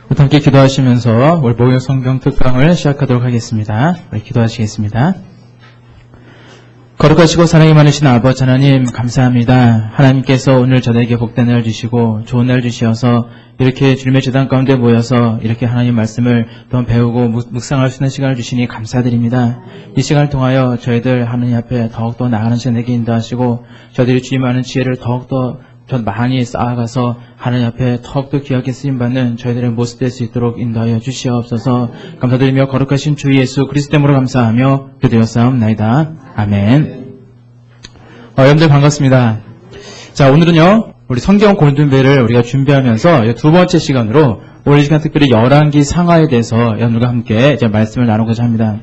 우리 함께 기도하시면서 우리 목요 성경 특강을 시작하도록 하겠습니다. 우리 기도하시겠습니다. 거룩하시고 사랑이 많으신 아버지 하나님 감사합니다. 하나님께서 오늘 저에게 복된 날 주시고 좋은 날 주시어서 이렇게 주님의 제단 가운데 모여서 이렇게 하나님 말씀을 또 배우고 묵상할 수 있는 시간을 주시니 감사드립니다. 이 시간을 통하여 저희들 하나님 앞에 더욱더 나아가는 시간 되게 인도하시고 저희들이 주님 아는 지혜를 더욱더 많이 쌓아가서 하나님 앞에 더욱더 귀하게 쓰임받는 저희들의 모습 될 수 있도록 인도하여 주시옵소서. 감사드리며 거룩하신 주 예수 그리스도로 감사하며 기도하옵나이다. 아멘. 여러분들 반갑습니다. 자, 오늘은요 우리 성경 골든벨을 우리가 준비하면서 두 번째 시간으로 오늘 시간 특별히 열왕기 상하에 대해서 여러분들과 함께 이제 말씀을 나누고자 합니다.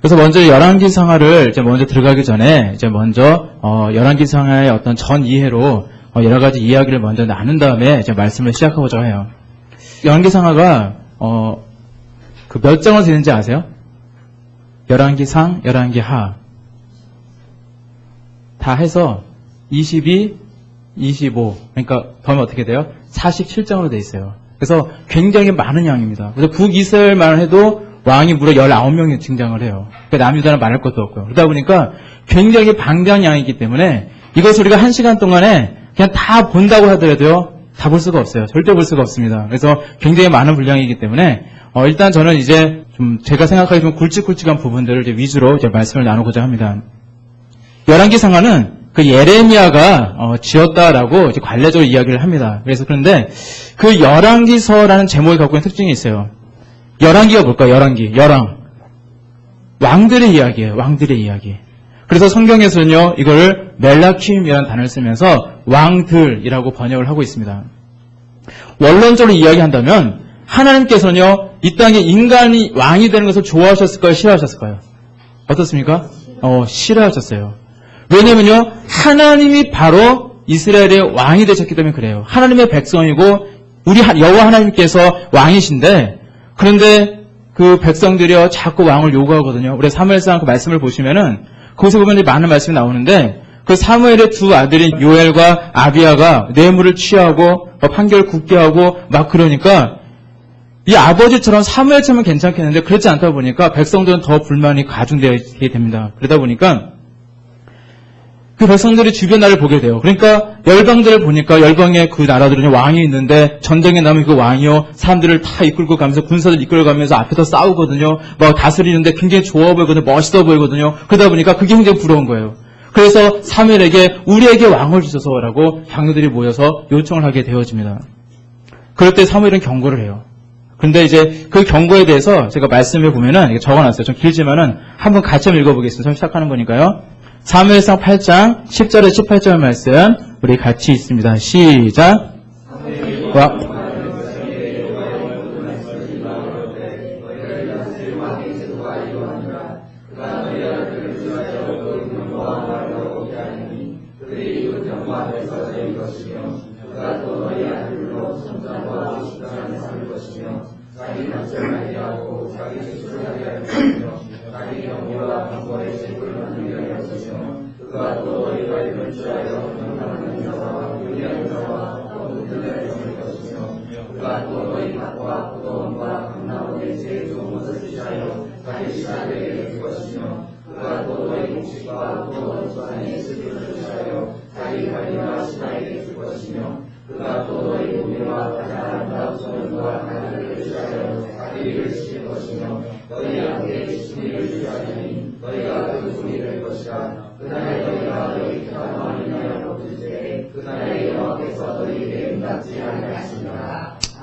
그래서 먼저 열왕기 상하를 이제 먼저 들어가기 전에 이제 먼저 열왕기 상하의 어떤 전 이해로 여러 가지 이야기를 먼저 나눈 다음에 이제 말씀을 시작하고자 해요. 열왕기 상하가 그 몇 장으로 되는지 아세요? 열왕기 상, 열왕기 하 다 해서 22, 25 그러니까 더하면 어떻게 돼요? 47장으로 돼 있어요. 그래서 굉장히 많은 양입니다. 그래서 북이스라엘만 해도 왕이 무려 19명이 등장을 해요. 그러니까 남유다는 말할 것도 없고요. 그러다 보니까 굉장히 방대한 양이기 때문에 이것을 우리가 한 시간 동안에 그냥 다 본다고 하더라도요, 다 볼 수가 없어요. 절대 볼 수가 없습니다. 그래서 굉장히 많은 분량이기 때문에 일단 저는 이제 좀 제가 생각하기 좀 굵직굵직한 부분들을 이제 위주로 이제 말씀을 나누고자 합니다. 열왕기 상하는 그 예레미야가 지었다라고 이제 관례적으로 이야기를 합니다. 그래서 그런데 그 열왕기서라는 제목이 갖고 있는 특징이 있어요. 열왕기가 뭘까요? 열왕기, 열왕. 왕들의 이야기예요. 왕들의 이야기. 그래서 성경에서는요, 이걸 멜라킴이라는 단어를 쓰면서 왕들이라고 번역을 하고 있습니다. 원론적으로 이야기한다면 하나님께서는요, 이 땅에 인간이 왕이 되는 것을 좋아하셨을까요? 싫어하셨을까요? 어떻습니까? 싫어하셨어요. 왜냐면요, 하나님이 바로 이스라엘의 왕이 되셨기 때문에 그래요. 하나님의 백성이고 우리 여호와 하나님께서 왕이신데, 그런데 그 백성들이요 자꾸 왕을 요구하거든요. 우리 사무엘상 그 말씀을 보시면은 거기서 보면 많은 말씀이 나오는데, 그 사무엘의 두 아들인 요엘과 아비야가 뇌물을 취하고 판결을 굳게 하고 막 그러니까 이 아버지처럼 사무엘처럼 괜찮겠는데 그렇지 않다 보니까 백성들은 더 불만이 가중되게 됩니다. 그러다 보니까 그 백성들이 주변 나라를 보게 돼요. 그러니까 열방들을 보니까 열방의 그 나라들은 왕이 있는데 전쟁에 나면 그 왕이요 사람들을 다 이끌고 가면서 군사들 이끌어가면서 앞에서 싸우거든요. 막 다스리는데 굉장히 좋아 보이거든요. 멋있어 보이거든요. 그러다 보니까 그게 굉장히 부러운 거예요. 그래서 사무엘에게 우리에게 왕을 주소서라고 장로들이 모여서 요청을 하게 되어집니다. 그럴 때 사무엘은 경고를 해요. 근데 이제 그 경고에 대해서 제가 말씀해 보면은 적어놨어요. 좀 길지만은 한번 같이 한번 읽어보겠습니다. 처음 시작하는 거니까요. 사무엘상 8장 10절에 18절 말씀 우리 같이 있습니다. 시작.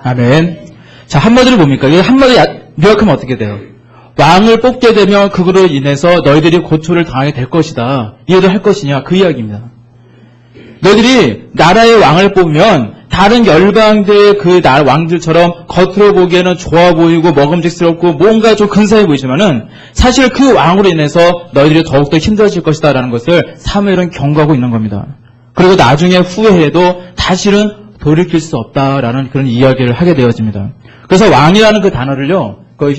아멘. 자, 한마디로 뭡니까? 이게 한마디로 요약하면 어떻게 돼요? 왕을 뽑게 되면 그거로 인해서 너희들이 고초를 당하게 될 것이다. 이해도 할 것이냐? 그 이야기입니다. 너희들이 나라의 왕을 뽑으면 다른 열방들의 그 왕들처럼 겉으로 보기에는 좋아 보이고 먹음직스럽고 뭔가 좀 근사해 보이지만은 사실 그 왕으로 인해서 너희들이 더욱더 힘들어질 것이다라는 것을 사무엘은 경고하고 있는 겁니다. 그리고 나중에 후회해도 다시는 돌이킬 수 없다라는 그런 이야기를 하게 되어집니다. 그래서 왕이라는 그 단어를요, 그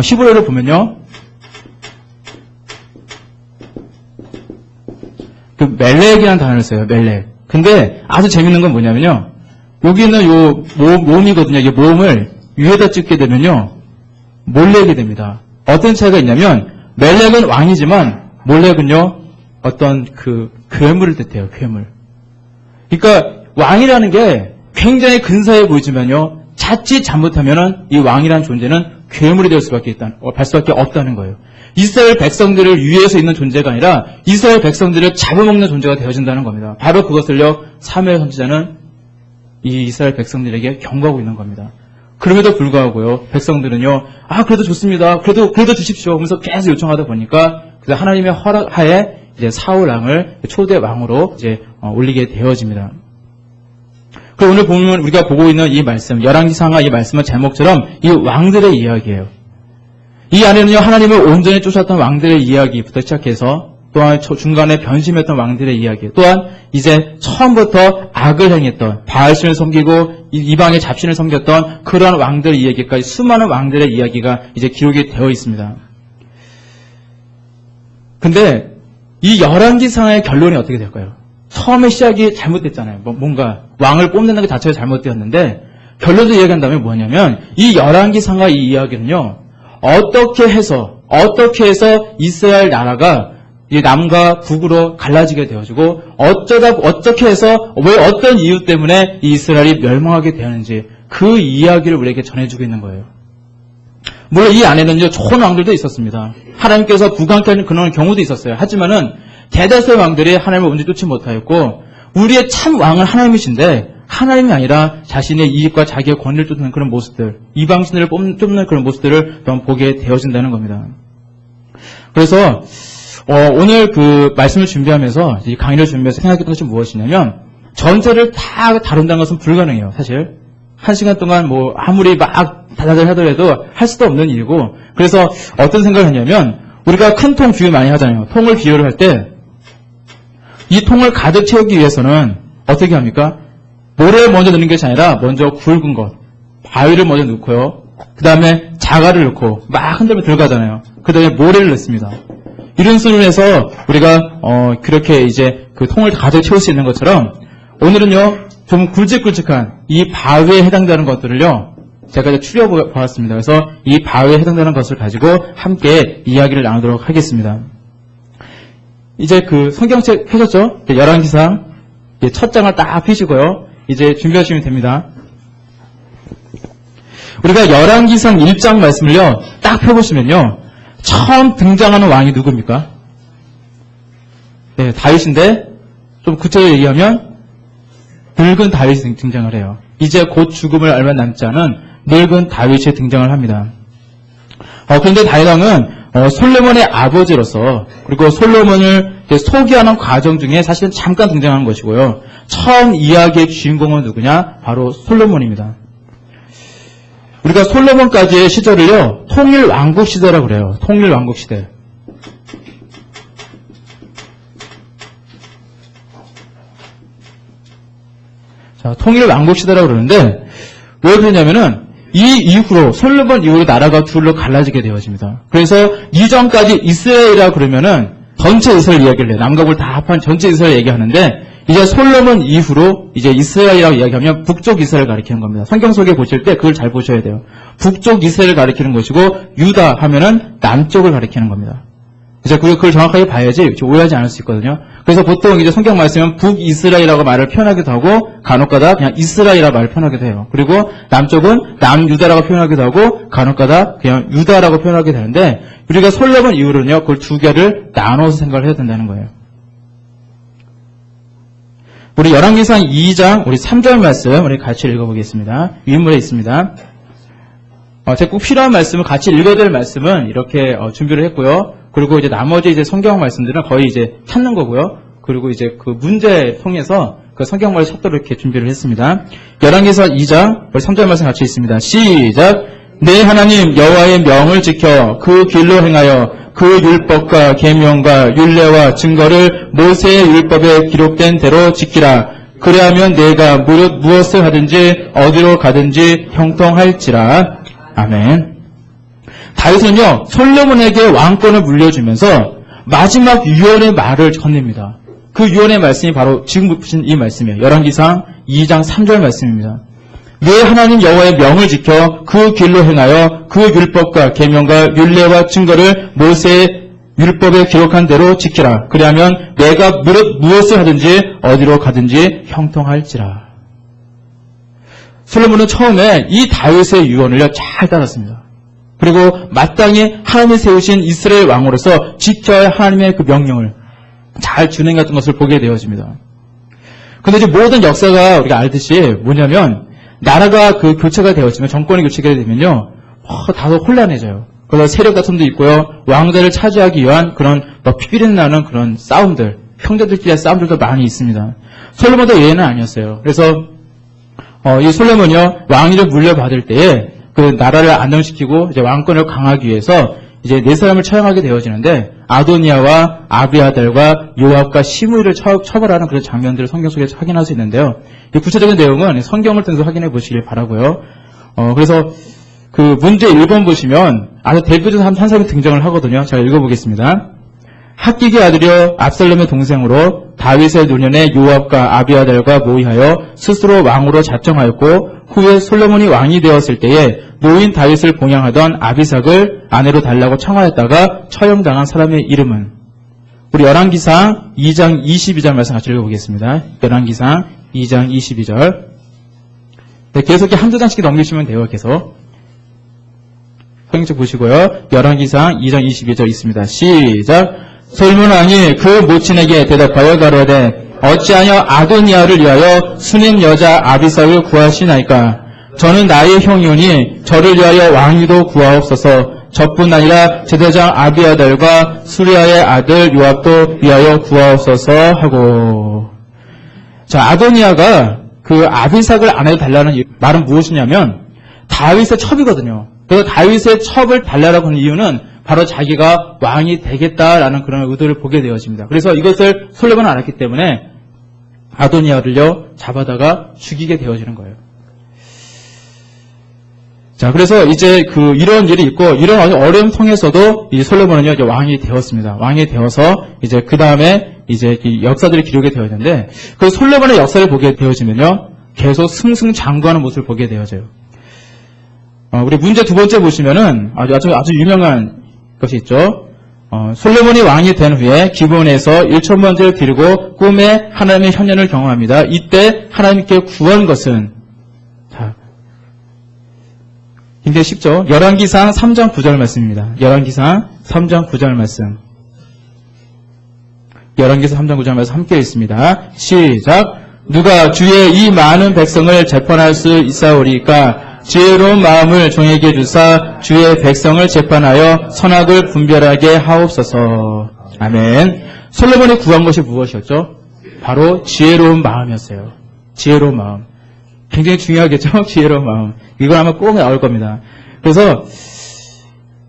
히브리어로 보면요, 그 멜렉이라는 단어를 써요. 멜렉. 근데 아주 재밌는 건 뭐냐면요, 여기 있는 요 몸이거든요. 이 몸을 위에다 찍게 되면요, 몰렉이 됩니다. 어떤 차이가 있냐면, 멜렉은 왕이지만, 몰렉은요, 어떤 그 괴물을 뜻해요, 괴물. 그러니까, 왕이라는 게 굉장히 근사해 보이지만요, 자칫 잘못하면은 이 왕이라는 존재는 괴물이 될 수밖에 없다는 거예요. 이스라엘 백성들을 위해서 있는 존재가 아니라 이스라엘 백성들을 잡아먹는 존재가 되어진다는 겁니다. 바로 그것을요, 사무엘 선지자는 이 이스라엘 백성들에게 경고하고 있는 겁니다. 그럼에도 불구하고요, 백성들은요, 그래도 좋습니다. 그래도 주십시오. 하면서 계속 요청하다 보니까, 그래서 하나님의 허락하에 이제 사울 왕을 초대 왕으로 이제 올리게 되어집니다. 그리고 오늘 보면 우리가 보고 있는 이 말씀, 열왕기상하 이 말씀은 제목처럼 이 왕들의 이야기예요. 이 안에는요, 하나님을 온전히 쫓았던 왕들의 이야기부터 시작해서 또한 중간에 변심했던 왕들의 이야기, 또한 이제 처음부터 악을 행했던 바알신을 섬기고 이방의 잡신을 섬겼던 그러한 왕들의 이야기까지 수많은 왕들의 이야기가 이제 기록이 되어 있습니다. 근데 이 열왕기상하의 결론이 어떻게 될까요? 처음에 시작이 잘못됐잖아요. 뭔가 왕을 뽑는 것 자체가 잘못되었는데 결론을 이야기한다면 뭐냐면 이 열왕기상하 이 이야기는요, 어떻게 해서 이스라엘 나라가 이 남과 북으로 갈라지게 되어지고 어떻게 해서 왜 어떤 이유 때문에 이 이스라엘이 멸망하게 되었는지 그 이야기를 우리에게 전해주고 있는 거예요. 물론 이 안에는요, 좋은 왕들도 있었습니다. 하나님께서 부강케 그런 경우도 있었어요. 하지만은 대다수의 왕들이 하나님을 온전히 쫓지 못하였고 우리의 참 왕은 하나님이신데 하나님이 아니라 자신의 이익과 자기의 권리를 쫓는 그런 모습들, 이방신들을 쫓는 그런 모습들을 또 보게 되어진다는 겁니다. 그래서 오늘 그 말씀을 준비하면서, 이 강의를 준비해서 생각했던 것이 무엇이냐면, 전체를 다 다룬다는 것은 불가능해요, 사실. 1시간 동안 아무리 막 다다들 하더라도 할 수도 없는 일이고, 그래서 어떤 생각을 했냐면, 우리가 큰 통 비유 많이 하잖아요. 통을 비유를 할 때, 이 통을 가득 채우기 위해서는 어떻게 합니까? 모래를 먼저 넣는 것이 아니라, 먼저 굵은 것, 바위를 먼저 넣고요. 그 다음에 자갈을 넣고, 막 흔들면 들어가잖아요. 그 다음에 모래를 넣습니다. 이런 수를 해서 우리가 그렇게 이제 그 통을 가득 채울 수 있는 것처럼 오늘은요, 좀 굵직굵직한 이 바위에 해당되는 것들을요, 제가 이제 추려보았습니다. 그래서 이 바위에 해당되는 것을 가지고 함께 이야기를 나누도록 하겠습니다. 이제 그 성경책 펴셨죠? 열왕기상 첫 장을 딱 펴시고요. 이제 준비하시면 됩니다. 우리가 열왕기상 1장 말씀을요, 딱 펴보시면요, 처음 등장하는 왕이 누굽니까? 네, 다윗인데 좀 구체적으로 얘기하면 늙은 다윗이 등장을 해요. 이제 곧 죽음을 얼마 남지 않은 늙은 다윗이 등장을 합니다. 그런데 다윗 왕은 솔로몬의 아버지로서, 그리고 솔로몬을 소개하는 과정 중에 사실은 잠깐 등장하는 것이고요. 처음 이야기의 주인공은 누구냐? 바로 솔로몬입니다. 우리가 솔로몬까지의 시절을요, 통일왕국 시대라고 그래요. 통일왕국 시대. 자, 통일왕국 시대라고 그러는데, 왜 그러냐면은, 이 이후로, 솔로몬 이후로 나라가 둘로 갈라지게 되어집니다. 그래서 이전까지 이스라엘이라 그러면은, 전체 이스라엘 이야기를 해요. 남과 북을 다 합한 전체 이스라엘 얘기하는데, 이제 솔로몬 이후로 이제 이스라엘이라고 이야기하면 북쪽 이스라엘 가리키는 겁니다. 성경 속에 보실 때 그걸 잘 보셔야 돼요. 북쪽 이스라엘을 가리키는 것이고 유다 하면은 남쪽을 가리키는 겁니다. 이제 그걸 정확하게 봐야지 오해하지 않을 수 있거든요. 그래서 보통 이제 성경 말씀은 북이스라엘이라고 말을 표현하기도 하고 간혹가다 그냥 이스라엘이라고 말을 표현하기도 해요. 그리고 남쪽은 남유다라고 표현하기도 하고 간혹가다 그냥 유다라고 표현하게 되는데 우리가 솔로몬 이후로는요 그걸 두 개를 나눠서 생각을 해야 된다는 거예요. 우리 열왕기상 2장 우리 3절 말씀 우리 같이 읽어보겠습니다. 위인물에 있습니다. 제가 꼭 필요한 말씀을 같이 읽어야 될 말씀은 이렇게 준비를 했고요. 그리고 이제 나머지 이제 성경 말씀들은 거의 이제 찾는 거고요. 그리고 이제 그 문제 통해서 그 성경말을 찾도록 이렇게 준비를 했습니다. 열왕기상 2장 우리 3절 말씀 같이 있습니다. 시작. 내 하나님 여호와의 명을 지켜 그 길로 행하여 그 율법과 계명과 율례와 증거를 모세의 율법에 기록된 대로 지키라. 그래야면 내가 무엇을 하든지 어디로 가든지 형통할지라. 아멘. 다윗은요 솔로몬에게 왕권을 물려주면서 마지막 유언의 말을 건넵니다. 그 유언의 말씀이 바로 지금 보신 이 말씀이에요. 열왕기상 2장 3절 말씀입니다. 내 하나님 여호와의 명을 지켜 그 길로 행하여 그 율법과 계명과 율례와 증거를 모세의 율법에 기록한 대로 지키라. 그리하면 내가 무엇을 하든지 어디로 가든지 형통할지라. 솔로몬은 처음에 이 다윗의 유언을 잘 따랐습니다. 그리고 마땅히 하나님이 세우신 이스라엘 왕으로서 지켜야 할 하나님의 그 명령을 잘 준행했던 것을 보게 되어집니다. 근데 이제 모든 역사가 우리가 알듯이 뭐냐면 나라가 그 교체가 되었지만 정권이 교체가 되면요 다소 혼란해져요. 그래서 세력 다툼도 있고요. 왕자를 차지하기 위한 그런 피비린 나는 그런 싸움들, 형제들끼리의 싸움들도 많이 있습니다. 솔로몬도 예외는 아니었어요. 그래서 이 솔로몬이요 왕위를 물려받을 때에 그 나라를 안정시키고 이제 왕권을 강하기 위해서 이제 네 사람을 처형하게 되어지는데 아도니아와 아비아달과 요압과 시므이를 처벌하는 그런 장면들을 성경 속에서 확인할 수 있는데요. 이 구체적인 내용은 성경을 통해서 확인해 보시길 바라고요. 그래서 그 문제 1번 보시면 아주 대표적인 한 사람이 등장을 하거든요. 제가 읽어보겠습니다. 학기의 아들이요 압살롬의 동생으로 다윗의 노년에 요압과 아비아달과 모의하여 스스로 왕으로 작정하였고 후에 솔로몬이 왕이 되었을 때에 노인 다윗을 봉양하던 아비삭을 아내로 달라고 청하였다가 처형당한 사람의 이름은 우리 열왕기상 2장 22절 말씀 같이 읽어보겠습니다. 열왕기상 2장 22절 네, 계속 이렇게 한두 장씩 넘기시면 돼요. 계속 성경책 보시고요. 열왕기상 2장 22절 있습니다. 시작. 솔로몬 왕이 그 모친에게 대답하여 가로되 어찌하여 아도니아를 위하여 수냄 여자 아비삭을 구하시나이까? 저는 나의 형이오니 저를 위하여 왕위도 구하옵소서. 저뿐 아니라 제사장 아비아달과 수리아의 아들 요압도 위하여 구하옵소서 하고. 자, 아도니아가 그 아비삭을 아내로 달라는 말은 무엇이냐면 다윗의 첩이거든요. 그래서 다윗의 첩을 달라라고 하는 이유는 바로 자기가 왕이 되겠다라는 그런 의도를 보게 되어집니다. 그래서 이것을 솔로몬은 알았기 때문에 아도니아를요 잡아다가 죽이게 되어지는 거예요. 자, 그래서 이제 이런 일이 있고 이런 어려움 통해서도 이 솔로몬은요 이제 왕이 되었습니다. 왕이 되어서 이제 그 다음에 이제 이 역사들이 기록이 되어있는데 그 솔로몬의 역사를 보게 되어지면요 계속 승승장구하는 모습을 보게 되어져요. 우리 문제 두 번째 보시면은 아주 유명한 것이 있죠. 솔로몬이 왕이 된 후에 기브온에서 1,000번째를 드리고 꿈에 하나님의 현현을 경험합니다. 이때 하나님께 구한 것은 자, 굉장히 쉽죠. 열왕기상 3장 9절 말씀입니다. 열왕기상 3장 9절 말씀. 열왕기상 3장 9절 말씀 함께 있습니다. 시작. 누가 주의 이 많은 백성을 재판할 수 있사오리까? 지혜로운 마음을 종에게 주사 주의 백성을 재판하여 선악을 분별하게 하옵소서. 아멘. 솔로몬이 구한 것이 무엇이었죠? 바로 지혜로운 마음이었어요. 지혜로운 마음. 굉장히 중요하겠죠? 지혜로운 마음. 이걸 아마 꼭 나올 겁니다. 그래서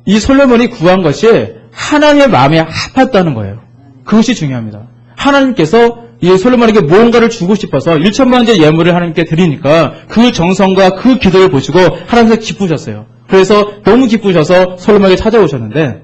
이 솔로몬이 구한 것이 하나님의 마음에 합했다는 거예요. 그것이 중요합니다. 하나님께서 이 솔로몬에게 무언가를 주고 싶어서 1,000번째 예물을 하나님께 드리니까 그 정성과 그 기도를 보시고 하나님께서 기쁘셨어요. 그래서 너무 기쁘셔서 솔로몬에게 찾아오셨는데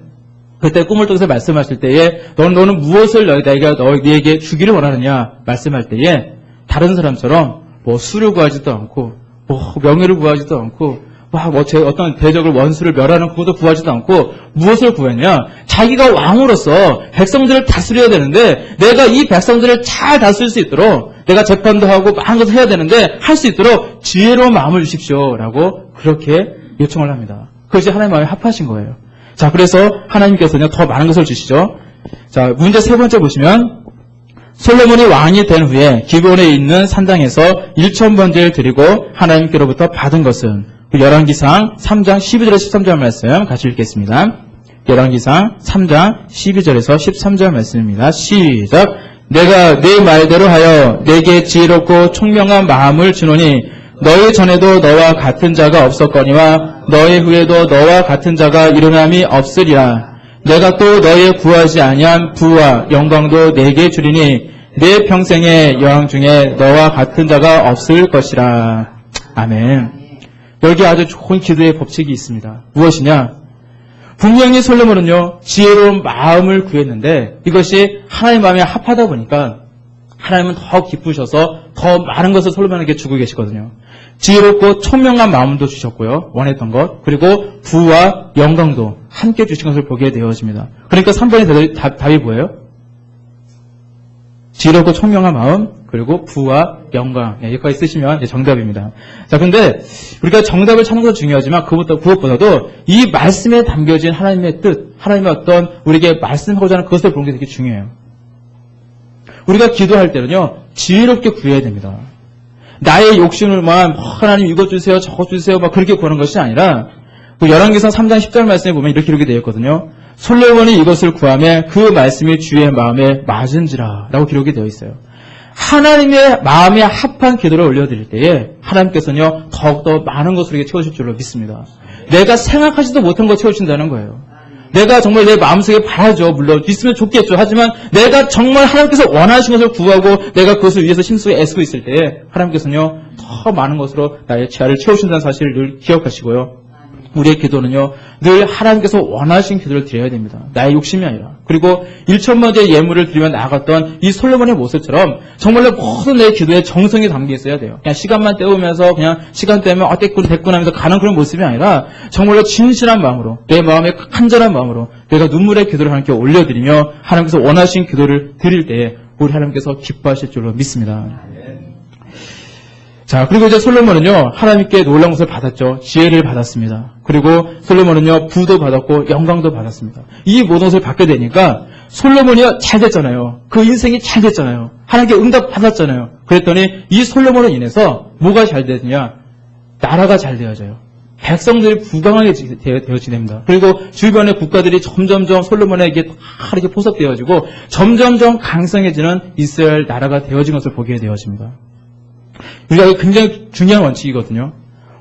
그때 꿈을 통해서 말씀하실 때에 너는 무엇을 내가 너에게 주기를 원하느냐 말씀할 때에 다른 사람처럼 뭐 수를 구하지도 않고 뭐 명예를 구하지도 않고 어떤 대적을 원수를 멸하는 그것도 구하지도 않고 무엇을 구했냐? 자기가 왕으로서 백성들을 다스려야 되는데 내가 이 백성들을 잘 다스릴 수 있도록 내가 재판도 하고 많은 것을 해야 되는데 할 수 있도록 지혜로운 마음을 주십시오라고 그렇게 요청을 합니다. 그것이 하나님의 마음에 합하신 거예요. 자, 그래서 하나님께서는 더 많은 것을 주시죠. 자, 문제 세 번째 보시면 솔로몬이 왕이 된 후에 기브온에 있는 산당에서 1,000번제를 드리고 하나님께로부터 받은 것은 열왕기상 3장 12절에서 13절 말씀 같이 읽겠습니다. 열왕기상 3장 12절에서 13절 말씀입니다. 시작. 내가 네 말대로 하여 내게 지혜롭고 총명한 마음을 주노니 너희 전에도 너와 같은 자가 없었거니와 너희 후에도 너와 같은 자가 일어남이 없으리라. 내가 또 너희 구하지 아니한 부와 영광도 내게 주리니 내 평생의 여왕 중에 너와 같은 자가 없을 것이라. 아멘. 여기 아주 좋은 기도의 법칙이 있습니다. 무엇이냐? 분명히 솔로몬은요 지혜로운 마음을 구했는데 이것이 하나님 마음에 합하다 보니까 하나님은 더 기쁘셔서 더 많은 것을 솔로몬에게 주고 계시거든요. 지혜롭고 총명한 마음도 주셨고요. 원했던 것. 그리고 부와 영광도 함께 주신 것을 보게 되어집니다. 그러니까 3번의 답이 뭐예요? 지혜롭고 총명한 마음, 그리고 부와 영광. 여기까지 쓰시면 정답입니다. 자, 근데 우리가 정답을 찾는 것도 중요하지만 그것보다도 이 말씀에 담겨진 하나님의 뜻, 하나님의 어떤 우리에게 말씀하고자 하는 그것을 보는 게 되게 중요해요. 우리가 기도할 때는요, 지혜롭게 구해야 됩니다. 나의 욕심을만 하나님 이것 주세요, 저것 주세요, 막 그렇게 구하는 것이 아니라 열왕기상 3장 10절 말씀에 보면 이렇게 기록이 되어 있거든요. 솔로몬이 이것을 구하며 그 말씀이 주의 마음에 맞은지라 라고 기록이 되어 있어요. 하나님의 마음에 합한 기도를 올려드릴 때에 하나님께서는요 더욱더 많은 것을 우리에게 채우실 줄로 믿습니다. 내가 생각하지도 못한 것 채우신다는 거예요. 내가 정말 내 마음속에 바라죠. 물론 있으면 좋겠죠. 하지만 내가 정말 하나님께서 원하시는 것을 구하고 내가 그것을 위해서 힘쓰고 애쓰고 있을 때에 하나님께서는요 더 많은 것으로 나의 지하를 채우신다는 사실을 늘 기억하시고요. 우리의 기도는요 늘 하나님께서 원하신 기도를 드려야 됩니다. 나의 욕심이 아니라. 그리고 1천번째 예물을 드리며 나아갔던 이 솔로몬의 모습처럼 정말로 모든 내 기도에 정성이 담겨 있어야 돼요. 그냥 시간만 때우면서 그냥 시간 때우면 됐군 하면서 가는 그런 모습이 아니라 정말로 진실한 마음으로 내 마음에 간절한 마음으로 내가 눈물의 기도를 하나님께 올려드리며 하나님께서 원하신 기도를 드릴 때에 우리 하나님께서 기뻐하실 줄로 믿습니다. 자, 그리고 이제 솔로몬은요, 하나님께 놀라운 것을 받았죠. 지혜를 받았습니다. 그리고 솔로몬은요, 부도 받았고, 영광도 받았습니다. 이 모든 것을 받게 되니까, 솔로몬이요, 잘 됐잖아요. 그 인생이 잘 됐잖아요. 하나님께 응답 받았잖아요. 그랬더니, 이 솔로몬으로 인해서, 뭐가 잘 되느냐? 나라가 잘 되어져요. 백성들이 부강하게 되어지됩니다. 그리고 주변의 국가들이 점점점 솔로몬에게 다 이렇게 포섭되어지고, 점점점 강성해지는 이스라엘 나라가 되어진 것을 보게 되어집니다. 우리가 굉장히 중요한 원칙이거든요.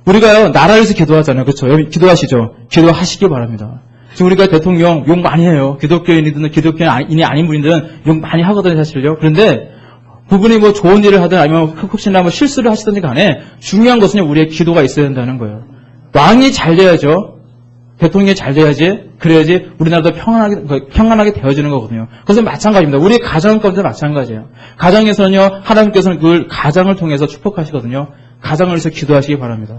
우리가요, 나라를 위해서 기도하잖아요. 그렇죠? 기도하시죠? 기도하시기 바랍니다. 지금 우리가 대통령 욕 많이 해요. 기독교인이든 기독교인이 아닌 분들은 욕 많이 하거든요, 사실요. 그런데 그분이 뭐 좋은 일을 하든 아니면 혹시나 뭐 실수를 하시든지 간에 중요한 것은요, 우리의 기도가 있어야 된다는 거예요. 왕이 잘 돼야죠. 대통령이 잘 돼야지, 그래야지 우리나라도 평안하게 되어지는 거거든요. 그것은 마찬가지입니다. 우리 가정 가운데 마찬가지예요. 가정에서는요, 하나님께서는 그걸 가정을 통해서 축복하시거든요. 가정을 위해서 기도하시기 바랍니다.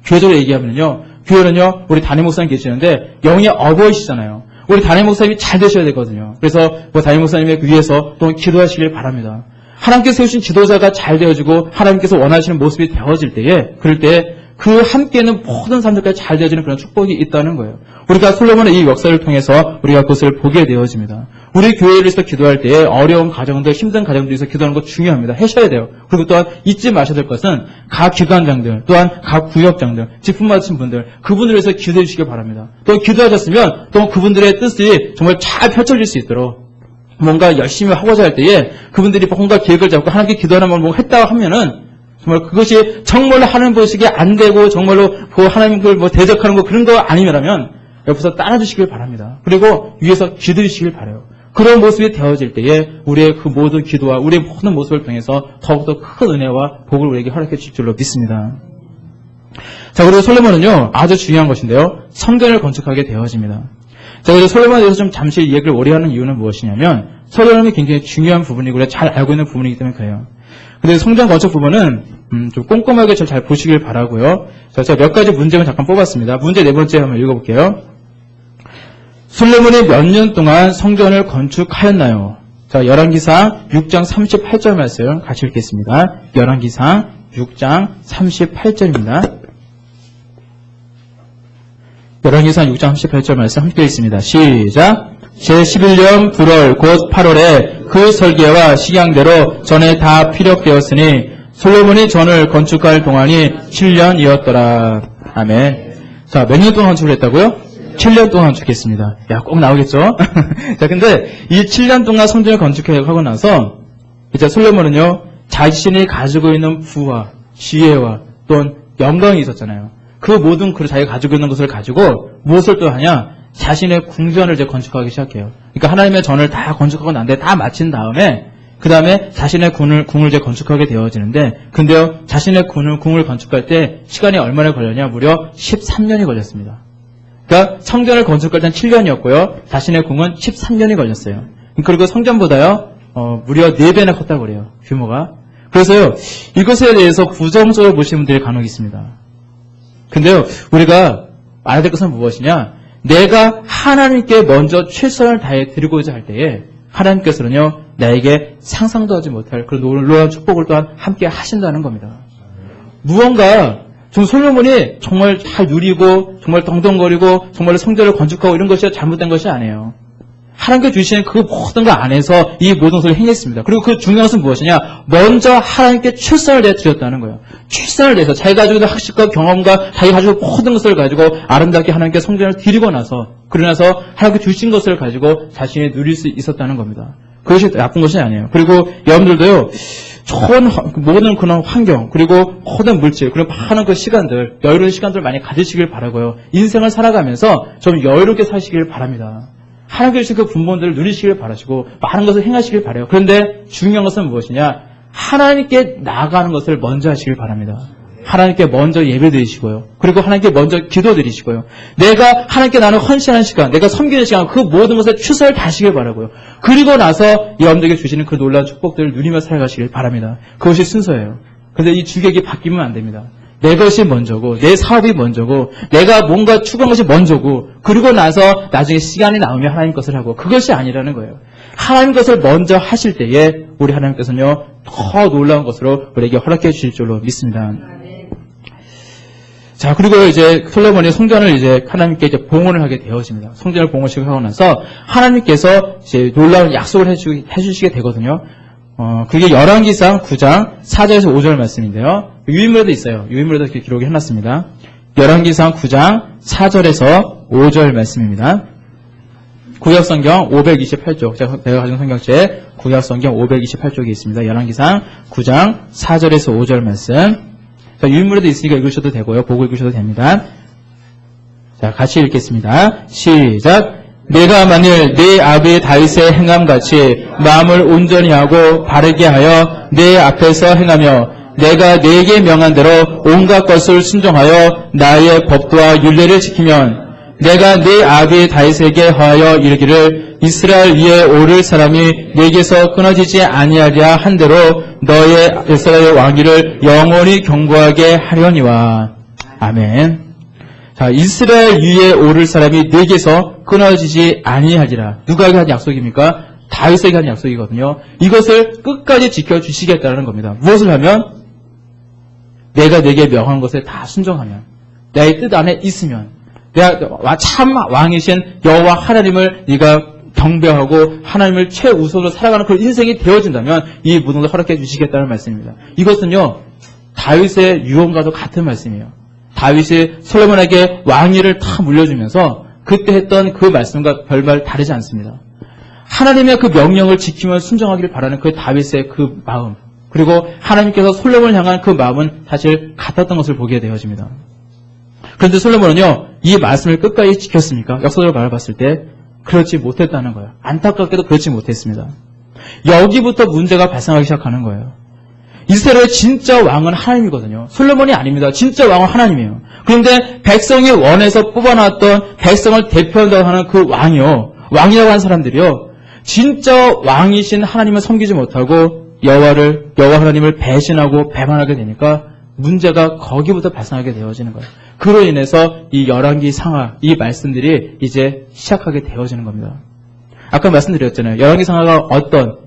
교회적으로 얘기하면요, 교회는요, 우리 담임 목사님 계시는데 영의 어버이시잖아요. 우리 담임 목사님이 잘 되셔야 되거든요. 그래서 담임 목사님에 위해서 또 기도하시길 바랍니다. 하나님께서 세우신 지도자가 잘 되어지고 하나님께서 원하시는 모습이 되어질 때에, 그럴 때 그 함께는 모든 사람들까지 잘 되어지는 그런 축복이 있다는 거예요. 우리가 솔로몬의 이 역사를 통해서 우리가 그것을 보게 되어집니다. 우리 교회를 위해서 기도할 때에 어려운 가정들, 힘든 가정들 위해서 기도하는 것 중요합니다. 하셔야 돼요. 그리고 또한 잊지 마셔야 될 것은 각 기관장들, 또한 각 구역장들, 직분 받으신 분들, 그분들을 위해서 기도해 주시기 바랍니다. 또 기도하셨으면 또 그분들의 뜻이 정말 잘 펼쳐질 수 있도록 뭔가 열심히 하고자 할 때에 그분들이 뭔가 계획을 잡고 하나님께 기도하는 걸 뭐 했다고 하면은 정말 그것이 정말로 하나님 보시기에 안 되고 정말로 그 하나님을 뭐 대적하는 거 그런 거 아니면 옆에서 따라주시길 바랍니다. 그리고 위에서 기도해 주시길 바라요. 그런 모습이 되어질 때에 우리의 그 모든 기도와 우리의 모든 모습을 통해서 더욱더 큰 은혜와 복을 우리에게 허락해 주실 줄로 믿습니다. 자, 그리고 솔로몬은요, 아주 중요한 것인데요, 성전을 건축하게 되어집니다. 자, 그래서 솔로몬에 대해서 좀 잠시 얘기를 오래 하는 이유는 무엇이냐면, 솔로몬이 굉장히 중요한 부분이고, 잘 알고 있는 부분이기 때문에 그래요. 근데 성전 건축 부분은, 좀 꼼꼼하게 잘 보시길 바라고요. 자, 제가 몇 가지 문제를 잠깐 뽑았습니다. 문제 네 번째 한번 읽어볼게요. 솔로몬이 몇 년 동안 성전을 건축하였나요? 자, 열왕기상 6장 38절 말씀 같이 읽겠습니다. 열왕기상 6장 38절입니다. 열왕기상 6장 38절 말씀 함께 읽습니다. 시작! 제11년 9월 곧 8월에 그 설계와 식양대로 전에 다 피력되었으니 솔로몬이 전을 건축할 동안이 7년이었더라. 아멘. 자, 몇 년 동안 건축을 했다고요? 7년 동안 건축했습니다. 야, 꼭 나오겠죠? 자, 근데 이 7년 동안 성전을 건축하고 나서 이제 솔로몬은요, 자신이 가지고 있는 부와 지혜와 또는 영광이 있었잖아요. 그 모든 자기가 가지고 있는 것을 가지고 무엇을 또 하냐? 자신의 궁전을 이제 건축하기 시작해요. 그러니까 하나님의 전을 다 건축하고 난 뒤에 다 마친 다음에 그 다음에 자신의 궁을 이제 건축하게 되어지는데, 근데요, 자신의 궁을 건축할 때 시간이 얼마나 걸렸냐? 무려 13년이 걸렸습니다. 그러니까 성전을 건축할 때는 7년이었고요. 자신의 궁은 13년이 걸렸어요. 그리고 성전보다요, 무려 4배나 컸다고 그래요. 규모가. 그래서요, 이것에 대해서 부정적으로 보시는 분들이 간혹 있습니다. 근데요, 우리가 알아야 될 것은 무엇이냐? 내가 하나님께 먼저 최선을 다해 드리고자 할 때에 하나님께서는요, 나에게 상상도 하지 못할 그런 놀라운 축복을 또한 함께 하신다는 겁니다. 무언가 좀 솔로몬이 정말 잘 누리고 정말 덩덩거리고 정말 성전을 건축하고 이런 것이 잘못된 것이 아니에요. 하나님께 주시는 그 모든 것 안에서 이 모든 것을 행했습니다. 그리고 그 중요한 것은 무엇이냐? 먼저 하나님께 최선을 다해 드렸다는 거예요. 최선을 다해서 자기가 가지고 있는 학식과 경험과 자기가 가지고 있는 모든 것을 가지고 아름답게 하나님께 성전을 드리고 나서 그러고 나서 하나님께 주신 것을 가지고 자신이 누릴 수 있었다는 겁니다. 그것이 나쁜 것이 아니에요. 그리고 여러분들도요. 좋은 모든 그런 환경 그리고 모든 물질 그리고 많은 그 시간들 여유로운 시간들 많이 가지시길 바라고요. 인생을 살아가면서 좀 여유롭게 사시길 바랍니다. 하나님께 주신 그 분본들을 누리시길 바라시고 많은 것을 행하시길 바라요. 그런데 중요한 것은 무엇이냐? 하나님께 나아가는 것을 먼저 하시길 바랍니다. 하나님께 먼저 예배드리시고요. 그리고 하나님께 먼저 기도드리시고요. 내가 하나님께 나는 헌신하는 시간, 내가 섬기는 시간, 그 모든 것에 최선을 다하시길 바라고요. 그리고 나서 여러분들에게 주시는 그 놀라운 축복들을 누리며 살아가시길 바랍니다. 그것이 순서예요. 그런데 이 주객이 바뀌면 안 됩니다. 내 것이 먼저고 내 사업이 먼저고 내가 뭔가 추구한 것이 먼저고 그리고 나서 나중에 시간이 나오면 하나님 것을 하고 그것이 아니라는 거예요. 하나님 것을 먼저 하실 때에 우리 하나님께서는요 더 놀라운 것으로 우리에게 허락해 주실 줄로 믿습니다. 자, 그리고 이제 솔로몬이 성전을 이제 하나님께 이제 봉헌을 하게 되어집니다. 성전을 봉헌식을 하고 나서 하나님께서 이제 놀라운 약속을 해주시게 되거든요. 그게 열왕기상 9장 4절에서 5절 말씀인데요. 유인물에도 있어요. 유인물에도 이렇게 기록이 해놨습니다. 열왕기상 9장 4절에서 5절 말씀입니다. 구약성경 528쪽, 제가 가진 성경책 구약성경 528쪽에 있습니다. 열왕기상 9장 4절에서 5절 말씀. 자, 유인물에도 있으니까 읽으셔도 되고요. 보고 읽으셔도 됩니다. 자, 같이 읽겠습니다. 시작. 내가 만일 내 아비 다윗의 행함같이 마음을 온전히 하고 바르게 하여 내 앞에서 행하며 내가 네게 명한 대로 온갖 것을 순종하여 나의 법도와 율례를 지키면 내가 내 아비 다윗에게 하여 이르기를 이스라엘 위에 오를 사람이 내게서 끊어지지 아니하리라 한 대로 너의 이스라엘 왕위를 영원히 경고하게 하려니와. 아멘. 자, 이스라엘 위에 오를 사람이 내게서 끊어지지 아니하리라. 누가에게 한 약속입니까? 다윗에게 한 약속이거든요. 이것을 끝까지 지켜주시겠다는 겁니다. 무엇을 하면? 내가 내게 명한 것에 다 순종하면, 나의 뜻 안에 있으면, 내가 참 왕이신 여호와 하나님을 네가 경배하고 하나님을 최우선으로 살아가는 그런 인생이 되어진다면 이 모든 것을 허락해 주시겠다는 말씀입니다. 이것은요, 다윗의 유언과도 같은 말씀이에요. 다윗이 솔로몬에게 왕위를 다 물려주면서 그때 했던 그 말씀과 별말 다르지 않습니다. 하나님의 그 명령을 지키며 순종하기를 바라는 그 다윗의 그 마음, 그리고 하나님께서 솔로몬을 향한 그 마음은 사실 같았던 것을 보게 되어집니다. 그런데 솔로몬은요, 이 말씀을 끝까지 지켰습니까? 역사적으로 바라봤을 때 그렇지 못했다는 거예요. 안타깝게도 그렇지 못했습니다. 여기부터 문제가 발생하기 시작하는 거예요. 이스라엘의 진짜 왕은 하나님이거든요. 솔로몬이 아닙니다. 진짜 왕은 하나님이에요. 그런데 백성이 원해서 뽑아놨던 백성을 대표한다고 하는 그 왕이요, 왕이라고 하는 사람들이요, 진짜 왕이신 하나님을 섬기지 못하고 여호와 하나님을 배신하고 배반하게 되니까 문제가 거기부터 발생하게 되어지는 거예요. 그로 인해서 이 열왕기 상하, 이 말씀들이 이제 시작하게 되어지는 겁니다. 아까 말씀드렸잖아요. 열왕기 상하가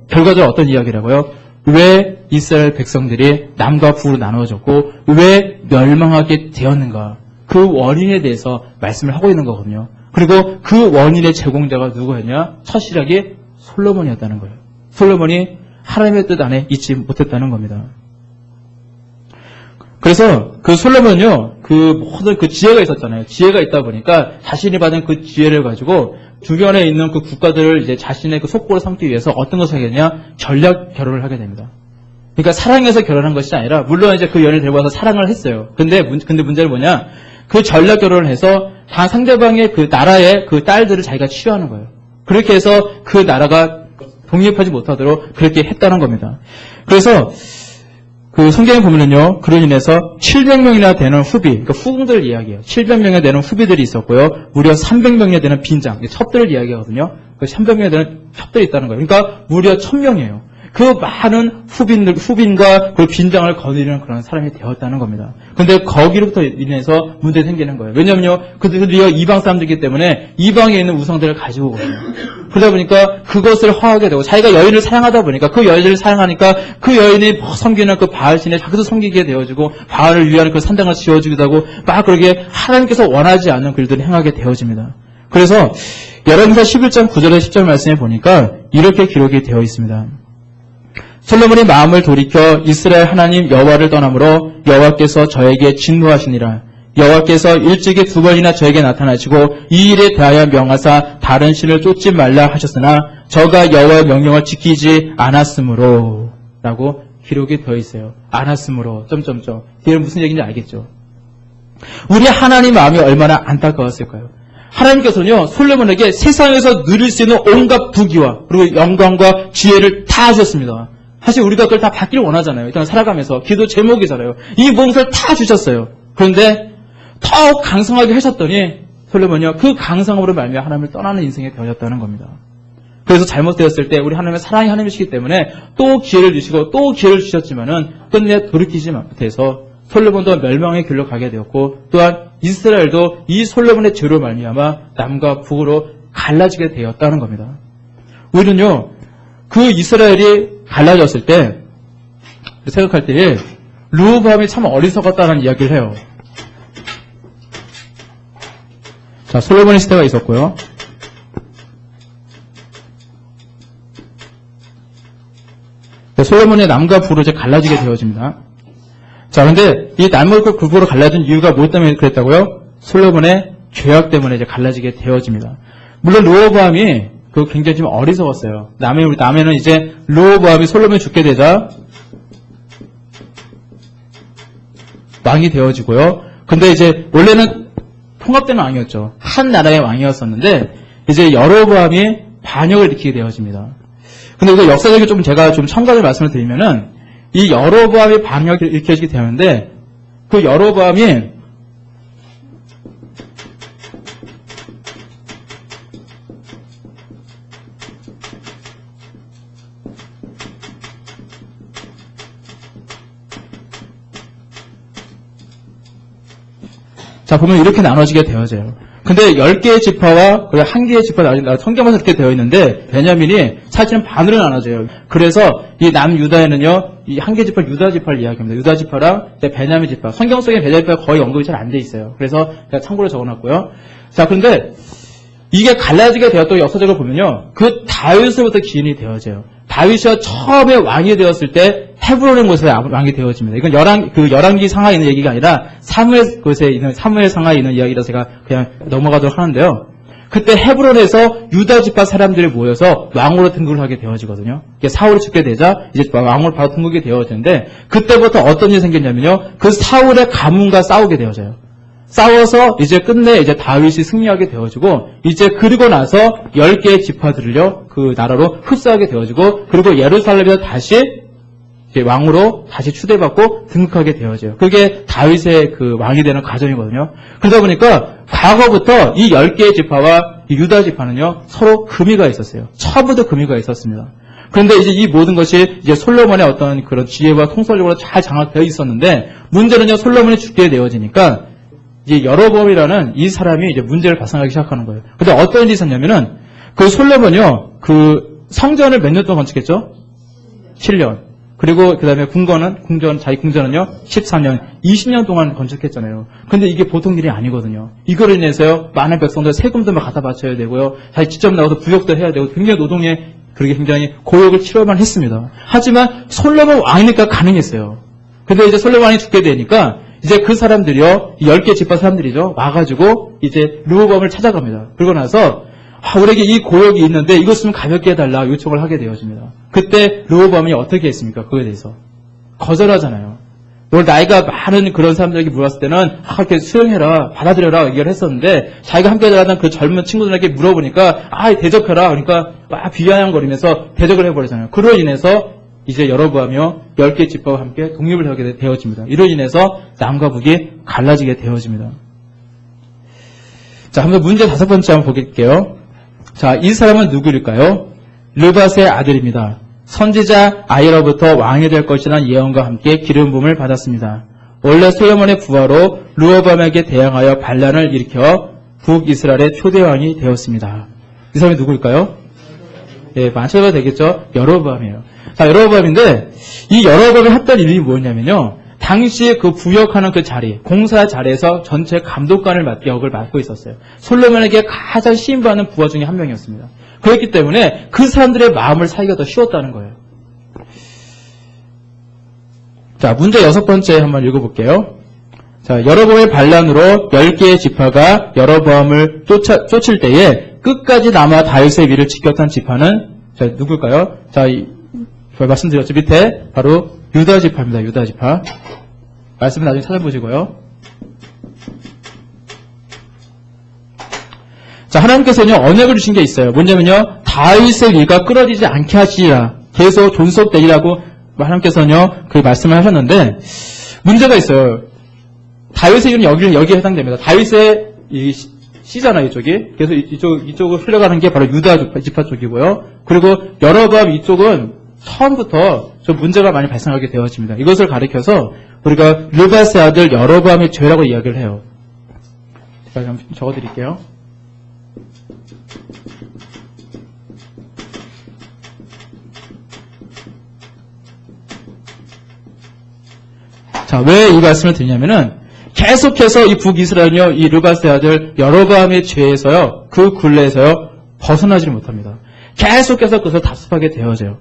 결과적으로 어떤 이야기라고요? 왜 이스라엘 백성들이 남과 북으로 나누어졌고 왜 멸망하게 되었는가? 그 원인에 대해서 말씀을 하고 있는 거거든요. 그리고 그 원인의 제공자가 누구였냐? 첫 시작이 솔로몬이었다는 거예요. 솔로몬이 하나님의 뜻 안에 있지 못했다는 겁니다. 그래서 그 솔로몬은요, 모든 지혜가 있었잖아요. 지혜가 있다 보니까 자신이 받은 그 지혜를 가지고 주변에 있는 그 국가들을 이제 자신의 그 속보를 삼기 위해서 어떤 것을 하겠냐? 전략 결혼을 하게 됩니다. 그러니까 사랑해서 결혼한 것이 아니라, 물론 이제 그 연인을 데리고 와서 사랑을 했어요. 근데 문제는 뭐냐? 그 전략 결혼을 해서 다 상대방의 그 나라의 그 딸들을 자기가 취하는 거예요. 그렇게 해서 그 나라가 독립하지 못하도록 그렇게 했다는 겁니다. 그래서 그 성경에 보면은요, 그로 인해서 700명이나 되는 후비, 그러니까 후궁들 이야기예요. 700명이나 되는 후비들이 있었고요, 무려 300명이나 되는 빈장, 첩들을 이야기하거든요. 그 300명이나 되는 첩들이 있다는 거예요. 그러니까 무려 1000명이에요. 그 많은 후빈과 그 빈장을 거느리는 그런 사람이 되었다는 겁니다. 근데 거기로부터 인해서 문제 생기는 거예요. 왜냐면요, 그들이 이방 사람들이기 때문에 이방에 있는 우상들을 가지고 오거든요. 그러다 보니까 그것을 허하게 되고, 자기가 여인을 사랑하다 보니까 그 여인을 사랑하니까 그 여인이 섬기는 그 바알신에 자기도 섬기게 되어지고, 바알을 위한 그 산당을 지어주기도 하고, 막 그렇게 하나님께서 원하지 않는 글들을 행하게 되어집니다. 그래서 열왕기사 11장 9절에 10절 말씀에 보니까 이렇게 기록이 되어 있습니다. 솔로몬이 마음을 돌이켜 이스라엘 하나님 여호와를 떠나므로 여호와께서 저에게 진노하시니라. 여호와께서 일찍이 2번이나 저에게 나타나시고 이 일에 대하여 명하사 다른 신을 쫓지 말라 하셨으나 저가 여호와의 명령을 지키지 않았으므로 라고 기록이 되어 있어요. 않았으므로 점점점. 뒤에 무슨 얘기인지 알겠죠? 우리 하나님 마음이 얼마나 안타까웠을까요? 하나님께서는요, 솔로몬에게 세상에서 누릴 수 있는 온갖 부귀와 그리고 영광과 지혜를 다 하셨습니다. 사실 우리가 그걸 다 받기를 원하잖아요. 일단 살아가면서. 기도 제목이잖아요. 이 모든 것을 다 주셨어요. 그런데 더욱 강성하게 하셨더니 솔로몬이요, 그 강성함으로 말미암아 하나님을 떠나는 인생이 되었다는 겁니다. 그래서 잘못되었을 때 우리 하나님의 사랑이 하나님이시기 때문에 또 기회를 주시고 또 기회를 주셨지만은 끝내 돌이키지 못해서 솔로몬도 멸망의 길로 가게 되었고, 또한 이스라엘도 이 솔로몬의 죄로 말미암아 남과 북으로 갈라지게 되었다는 겁니다. 우리는요, 그 이스라엘이 갈라졌을 때 생각할 때에 르호보암이 참 어리석었다는 이야기를 해요. 자, 솔로몬의 시대가 있었고요. 솔로몬의 남과 북으로 이제 갈라지게 되어집니다. 자, 근데 이 남과 북으로 갈라진 이유가 뭐 때문에 그랬다고요? 솔로몬의 죄악 때문에 이제 갈라지게 되어집니다. 물론 르호보암이 굉장히 좀 어리석었어요. 남에는 이제 르호보암이 솔로몬이 죽게 되자 왕이 되어지고요. 근데 이제 원래는 통합된 왕이었죠. 한 나라의 왕이었었는데 이제 여로보암이 반역을 일으키게 되어집니다. 근데 이거 역사적으로 좀 제가 좀 첨가를 말씀을 드리면은 이 여로보암이 반역을 일으키게 되는데 그 여로보암이 자, 보면 이렇게 나눠지게 되어져요. 근데 10개의 지파와 1개의 지파가 성경에서 이렇게 되어 있는데, 베냐민이 사실은 반으로 나눠져요. 그래서 이 남유다에는요, 이 1개 지파, 유다 지파를 이야기합니다. 유다 지파랑 베냐민 지파. 성경 속에 베냐민 지파가 거의 언급이 잘 안 돼 있어요. 그래서 제가 참고로 적어놨고요. 자, 그런데 이게 갈라지게 되었던 역사적으로 보면요, 그 다윗으로부터 기인이 되어져요. 다윗이 처음에 왕이 되었을 때 헤브론의 곳에 왕이 되어집니다. 이건 열왕기 상하에 있는 얘기가 아니라 사무엘 곳에 있는 사무엘 상하에 있는 이야기라서 제가 그냥 넘어가도록 하는데요. 그때 헤브론에서 유다 지파 사람들이 모여서 왕으로 등극을 하게 되어지거든요. 사울이 죽게 되자 이제 왕으로 바로 등극이 되어지는데, 그때부터 어떤 일이 생겼냐면요, 그 사울의 가문과 싸우게 되어져요. 싸워서 이제 끝내 이제 다윗이 승리하게 되어지고, 이제 그리고 나서 10개의 지파들을요, 그 나라로 흡수하게 되어지고, 그리고 예루살렘에서 다시 이제 왕으로 다시 추대받고 등극하게 되어져요. 그게 다윗의 그 왕이 되는 과정이거든요. 그러다 보니까 과거부터 이 10개의 지파와 이 유다 지파는요, 서로 금의가 있었어요. 처음부터 금의가 있었습니다. 그런데 이제 이 모든 것이 이제 솔로몬의 어떤 그런 지혜와 통솔력으로 잘 장악되어 있었는데, 문제는요, 솔로몬이 죽게 되어지니까 이제 여로보암이라는 이 사람이 이제 문제를 발생하기 시작하는 거예요. 근데 어떤 일이 있었냐면은, 그 솔로몬이요, 그 성전을 몇 년 동안 건축했죠? 7년. 그리고 그 다음에 자기 궁전은요, 13년, 20년 동안 건축했잖아요. 근데 이게 보통 일이 아니거든요. 이거로 인해서요, 많은 백성들 세금도 막 갖다 바쳐야 되고요, 자기 직접 나가서 부역도 해야 되고, 굉장히 노동에 그렇게 굉장히 고역을 치러야만 했습니다. 하지만 솔로몬 왕이니까 가능했어요. 근데 이제 솔로몬 왕이 죽게 되니까, 이제 그 사람들이요, 10개 지파 사람들이죠, 와가지고 이제 르호보암을 찾아갑니다. 그러고 나서 우리에게 이 고역이 있는데 이것 좀 가볍게 해달라 요청을 하게 되어집니다. 그때 르호보암이 어떻게 했습니까? 그거에 대해서 거절하잖아요. 오늘 나이가 많은 그런 사람들에게 물었을 때는 이렇게 수용해라, 받아들여라 얘기를 했었는데, 자기가 함께 자라던 그 젊은 친구들에게 물어보니까 대접해라, 그러니까 막 비아냥거리면서 대접을 해버리잖아요. 그로 인해서 이제 여로보암이요 10개 지파와 함께 독립을 하게 되어집니다. 이로 인해서 남과 북이 갈라지게 되어집니다. 자, 한번 문제 5번째 한번 볼게요. 자, 이 사람은 누구일까요? 르밧의 아들입니다. 선지자 아히야로부터 왕이 될 것이라는 예언과 함께 기름 부음을 받았습니다. 원래 솔로몬의 부하로 르호보암에게 대항하여 반란을 일으켜 북이스라엘의 초대왕이 되었습니다. 이 사람이 누구일까요? 예, 맞춰도 되겠죠? 여로보암이에요. 자, 여로보암인데 이 여로보암이 했던 일이 뭐냐면요. 당시에 그 부역하는 그 자리, 공사 자리에서 전체 감독관을 역을 맡고 있었어요. 솔로몬에게 가장 시임받는 부하 중에 한 명이었습니다. 그렇기 때문에 그 사람들의 마음을 사기가 더 쉬웠다는 거예요. 자, 문제 6번째 한번 읽어볼게요. 자, 여로보암의 반란으로 10개의 지파가 여로보암을 쫓을 때에 끝까지 남아 다윗의 위를 지켰던 지파는 자, 누굴까요? 자, 말씀드렸죠. 밑에 바로 유다 지파입니다. 유다 지파. 말씀을 나중에 찾아보시고요. 자, 하나님께서는요, 언약을 주신 게 있어요. 뭐냐면요, 다윗의 위가 끊어지지 않게 하시리라. 계속 존속되리라고 하나님께서는요, 그 말씀을 하셨는데, 문제가 있어요. 다윗의 위는 여기에 해당됩니다. 다윗의 씨잖아요, 이쪽이. 그래서 이쪽으로 흘러가는 게 바로 유다 지파 쪽이고요. 그리고 여로보암 이쪽은 처음부터 좀 문제가 많이 발생하게 되어집니다. 이것을 가리켜서 우리가 르밧의 아들 여로보암의 죄라고 이야기를 해요. 제가 좀 적어드릴게요. 자, 왜 이 말씀을 드리냐면은 계속해서 이 북이스라엘은요, 이 르밧의 아들 여로보암의 죄에서요, 그 굴레에서요, 벗어나지를 못합니다. 계속해서 그것을 답습하게 되어져요.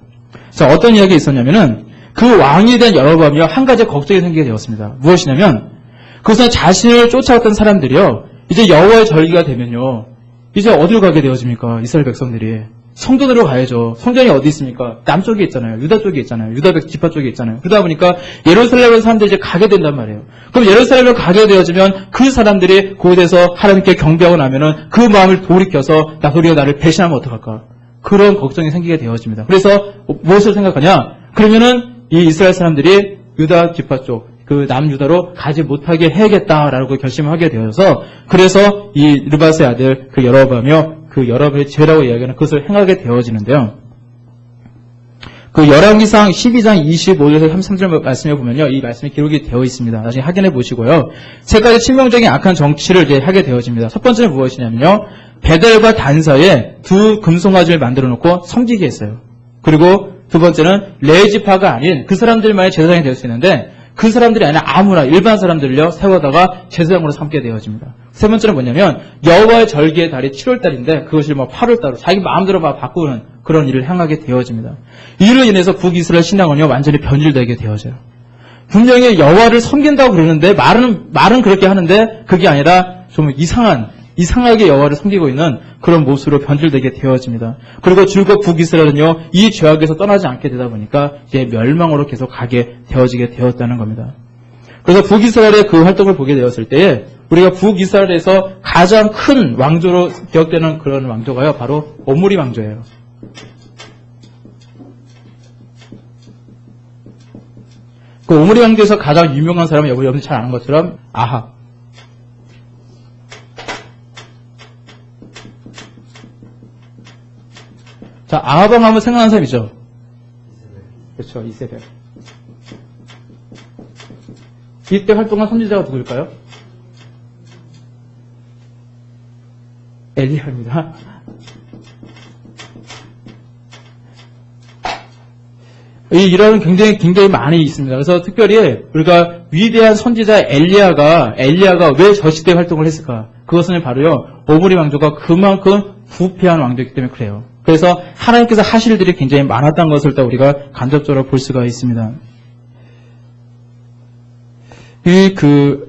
자, 어떤 이야기가 있었냐면은 그 왕이 된 여로보암이요, 한 가지 걱정이 생기게 되었습니다. 무엇이냐면 그것은 자신을 쫓아왔던 사람들이요, 이제 여호와의 절기가 되면요, 이제 어디로 가게 되어집니까? 이스라엘 백성들이 성전으로 가야죠. 성전이 어디 있습니까? 남쪽에 있잖아요. 유다 쪽에 있잖아요. 유다 지파 쪽에 있잖아요. 그러다 보니까 예루살렘으로 사람들이 이제 가게 된단 말이에요. 그럼 예루살렘으로 가게 되어지면 그 사람들이 그곳에서 하나님께 경배하고 나면은 그 마음을 돌이켜서 우리가 나를 배신하면 어떡할까? 그런 걱정이 생기게 되어집니다. 그래서 무엇을 생각하냐? 그러면은 이 이스라엘 사람들이 유다 지파 쪽, 그 남유다로 가지 못하게 해야겠다라고 결심하게 되어서, 그래서 이 르밧의 아들 그 여로보암이요, 그 여러분의 죄라고 이야기하는 그것을 행하게 되어지는데요. 그 열왕기상 12장 25절에서 33절 말씀에 보면요, 이 말씀이 기록이 되어 있습니다. 나중에 확인해 보시고요. 세 가지 치명적인 악한 정치를 이제 하게 되어집니다. 첫 번째는 무엇이냐면요, 베델과 단 사이에 두 금송아지를 만들어 놓고 섬기게 했어요. 그리고 두 번째는 레지파가 아닌 그 사람들만의 제사장이 될 수 있는데, 그 사람들이 아니라 아무나 일반 사람들을요 세워다가 제사장으로 삼게 되어집니다. 세 번째는 뭐냐면 여호와의 절기의 달이 7월달인데 그것을 8월달로 자기 마음대로 바꾸는 그런 일을 행하게 되어집니다. 이로 인해서 북이스라엘 신앙은요 완전히 변질되게 되어져요. 분명히 여호와를 섬긴다고 그러는데 말은 그렇게 하는데 그게 아니라 좀 이상하게 여호와를 섬기고 있는 그런 모습으로 변질되게 되어집니다. 그리고 줄곧 북이스라엘은요 이 죄악에서 떠나지 않게 되다 보니까 이제 멸망으로 계속 가게 되어지게 되었다는 겁니다. 그래서 북이스라엘의 그 활동을 보게 되었을 때에 우리가 북이스라엘에서 가장 큰 왕조로 기억되는 그런 왕조가요 바로 오므리 왕조예요. 그 오므리 왕조에서 가장 유명한 사람은 여러분이 잘 아는 것처럼 아합. 자, 아합 왕 하면 생각나는 사람이죠? 그렇죠, 이세벨. 이때 활동한 선지자가 누구일까요? 엘리야입니다. 이 일화는 굉장히 많이 있습니다. 그래서 특별히 우리가 위대한 선지자 엘리야가 왜 저 시대에 활동을 했을까? 그것은 바로요, 오므리 왕조가 그만큼 부패한 왕조이기 때문에 그래요. 그래서 하나님께서 하실 일들이 굉장히 많았다는 것을 또 우리가 간접적으로 볼 수가 있습니다.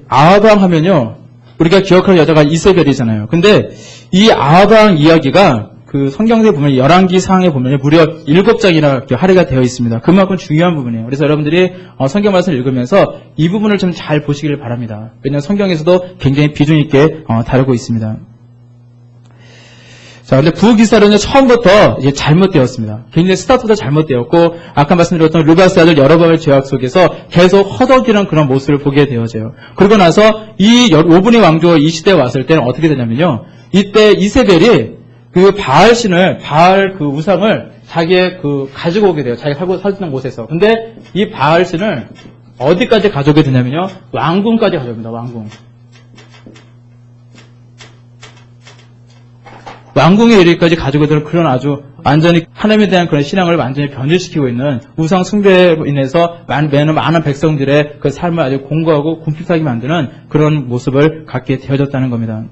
아합 왕 하면요, 우리가 기억하는 여자가 이세벨이잖아요. 근데 이 아합 왕 이야기가 그 성경에 보면 열왕기상에 보면 무려 7장이나 할애가 되어 있습니다. 그만큼 중요한 부분이에요. 그래서 여러분들이 성경 말씀을 읽으면서 이 부분을 좀 잘 보시길 바랍니다. 왜냐하면 성경에서도 굉장히 비중 있게 다루고 있습니다. 자, 근데 부기사는요, 처음부터 이제 잘못되었습니다. 굉장히 스타트도 잘못되었고, 아까 말씀드렸던 르바스 아들 여로보암의 죄악 속에서 계속 허덕이는 그런 모습을 보게 되어져요. 그러고 나서 이 5분의 왕조 이 시대에 왔을 때는 어떻게 되냐면요, 이때 이세벨이 그 바알신을, 바알 그 우상을 자기의 가지고 오게 돼요. 자기가 살던 곳에서. 근데 이 바알신을 어디까지 가져오게 되냐면요, 왕궁까지 가져옵니다, 왕궁. 왕궁에 이르기까지 가지고 들은 그런 아주 완전히 하나님에 대한 그런 신앙을 완전히 변질시키고 있는 우상 숭배로 인해서 많은 백성들의 그 삶을 아주 공고하고 궁핍하게 만드는 그런 모습을 갖게 되어졌다는 겁니다.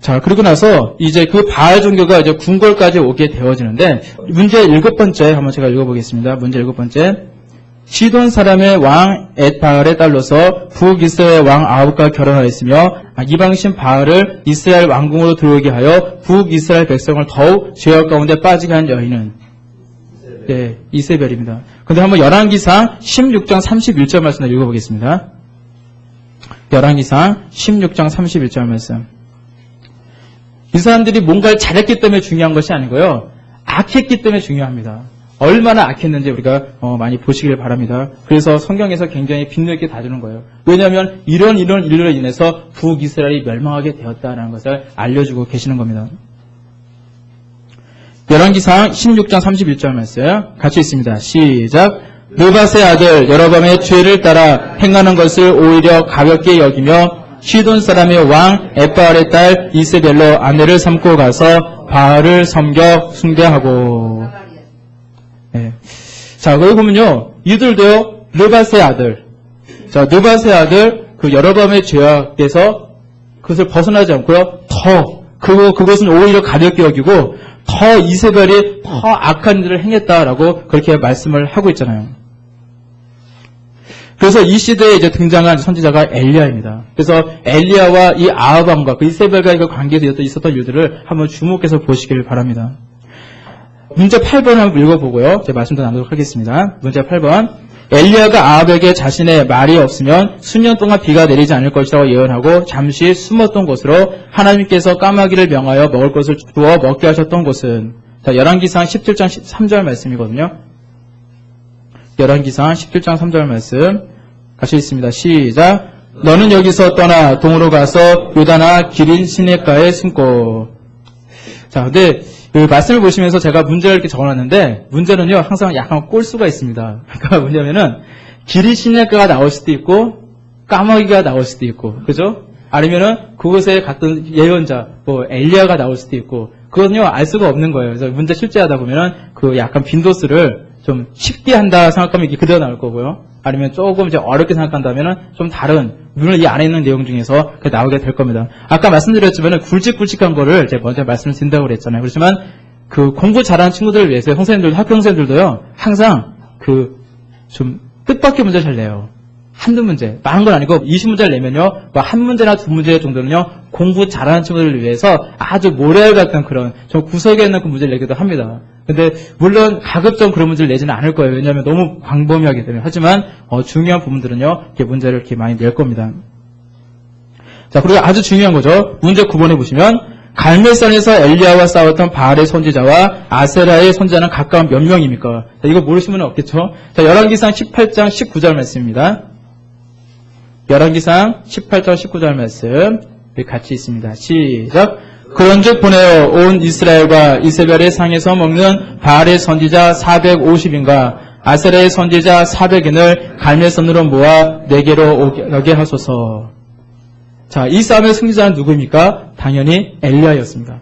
자, 그리고 나서 이제 그 바알 종교가 이제 궁궐까지 오게 되어지는데, 문제 7번째 한번 제가 읽어보겠습니다. 문제 7번째. 시돈 사람의 왕 엣바알의 딸로서 북이스라엘 왕 아합과 결혼하였으며 이방신 바알을 이스라엘 왕궁으로 들어오게 하여 북이스라엘 백성을 더욱 죄악 가운데 빠지게 한 여인은 네, 이세벨입니다. 그런데 한번 열왕기상 16장 31절 말씀을 읽어보겠습니다. 열왕기상 16장 31절 말씀. 이 사람들이 뭔가를 잘했기 때문에 중요한 것이 아니고요, 악했기 때문에 중요합니다. 얼마나 악했는지 우리가 많이 보시길 바랍니다. 그래서 성경에서 굉장히 빛있게 다루는 거예요. 왜냐하면 이런 일로 인해서 북이스라엘이 멸망하게 되었다는 것을 알려주고 계시는 겁니다. 열왕기상 16장 31절 말씀 같이 있습니다. 시작. 느밧의 아들 여로보암의 죄를 따라 행하는 것을 오히려 가볍게 여기며 시돈 사람의 왕 엣바알의 딸 이세벨로 아내를 삼고 가서 바알을 섬겨 숭배하고. 네. 자, 거기 보면요, 이들도요, 느밧의 아들. 자, 느밧의 아들, 그 여로보암의 죄악에서 그것을 벗어나지 않고요, 그것은 오히려 가볍게 여기고, 더 이세벨이 더 악한 일을 행했다라고 그렇게 말씀을 하고 있잖아요. 그래서 이 시대에 이제 등장한 선지자가 엘리야입니다. 그래서 엘리야와 이 아합 왕과 그 이세벨과의 그 관계에 있었던 일들을 한번 주목해서 보시길 바랍니다. 문제 8번 한번 읽어보고요, 제 말씀 더 나누도록 하겠습니다. 문제 8번. 엘리야가 아합에게 자신의 말이 없으면 수년 동안 비가 내리지 않을 것이라고 예언하고 잠시 숨었던 곳으로 하나님께서 까마귀를 명하여 먹을 것을 주어 먹게 하셨던 곳은, 자, 열왕기상 17장 3절 말씀이거든요. 열왕기상 17장 3절 말씀 같이 있습니다. 시작. 너는 여기서 떠나 동으로 가서 요다나 기린 시냇가에 숨고. 자, 근데 그 말씀을 보시면서 제가 문제를 이렇게 적어놨는데, 문제는요, 항상 약간 꼴수가 있습니다. 그러니까 뭐냐면은, 기린 시냇가가 나올 수도 있고, 까마귀가 나올 수도 있고, 그죠? 아니면은, 그곳에 갔던 예언자, 엘리야가 나올 수도 있고, 그거는요, 알 수가 없는 거예요. 그래서 문제 출제하다 보면은, 그 약간 빈도수를 좀 쉽게 한다 생각하면 이게 그대로 나올 거고요. 아니면 조금 이제 어렵게 생각한다면은 좀 다른, 물론 이 안에 있는 내용 중에서 나오게 될 겁니다. 아까 말씀드렸지만은 굵직굵직한 거를 제가 먼저 말씀을 드린다고 그랬잖아요. 그렇지만 그 공부 잘하는 친구들을 위해서 선생님들도, 학교 선생님들도요, 항상 좀 뜻밖의 문제를 잘 내요. 한두 문제, 많은 건 아니고 20문제를 내면요, 한 문제나 두 문제 정도는요, 공부 잘하는 친구들을 위해서 아주 모래알 같은 그런 좀 구석에 있는 그 문제를 내기도 합니다. 근데 물론 가급적 그런 문제를 내지는 않을 거예요. 왜냐하면 너무 광범위하기 때문에. 하지만 중요한 부분들은요, 이렇게 문제를 이렇게 많이 낼 겁니다. 자, 그리고 아주 중요한 거죠. 문제 9번에 보시면 갈멜산에서 엘리야와 싸웠던 바알의 선지자와 아세라의 선지자는 각각 몇 명입니까? 자, 이거 모르시면 없겠죠. 자, 열왕기상 18장 19절 말씀입니다. 열왕기상 18장 19절 말씀 여기 같이 있습니다. 시작. 그런즉 보내어 온 이스라엘과 이세벨의 상에서 먹는 바알의 선지자 450인과 아세라의 선지자 400인을 갈멜산으로 모아 내게로 오게 하소서. 자, 이 싸움의 승리자는 누구입니까? 당연히 엘리야였습니다.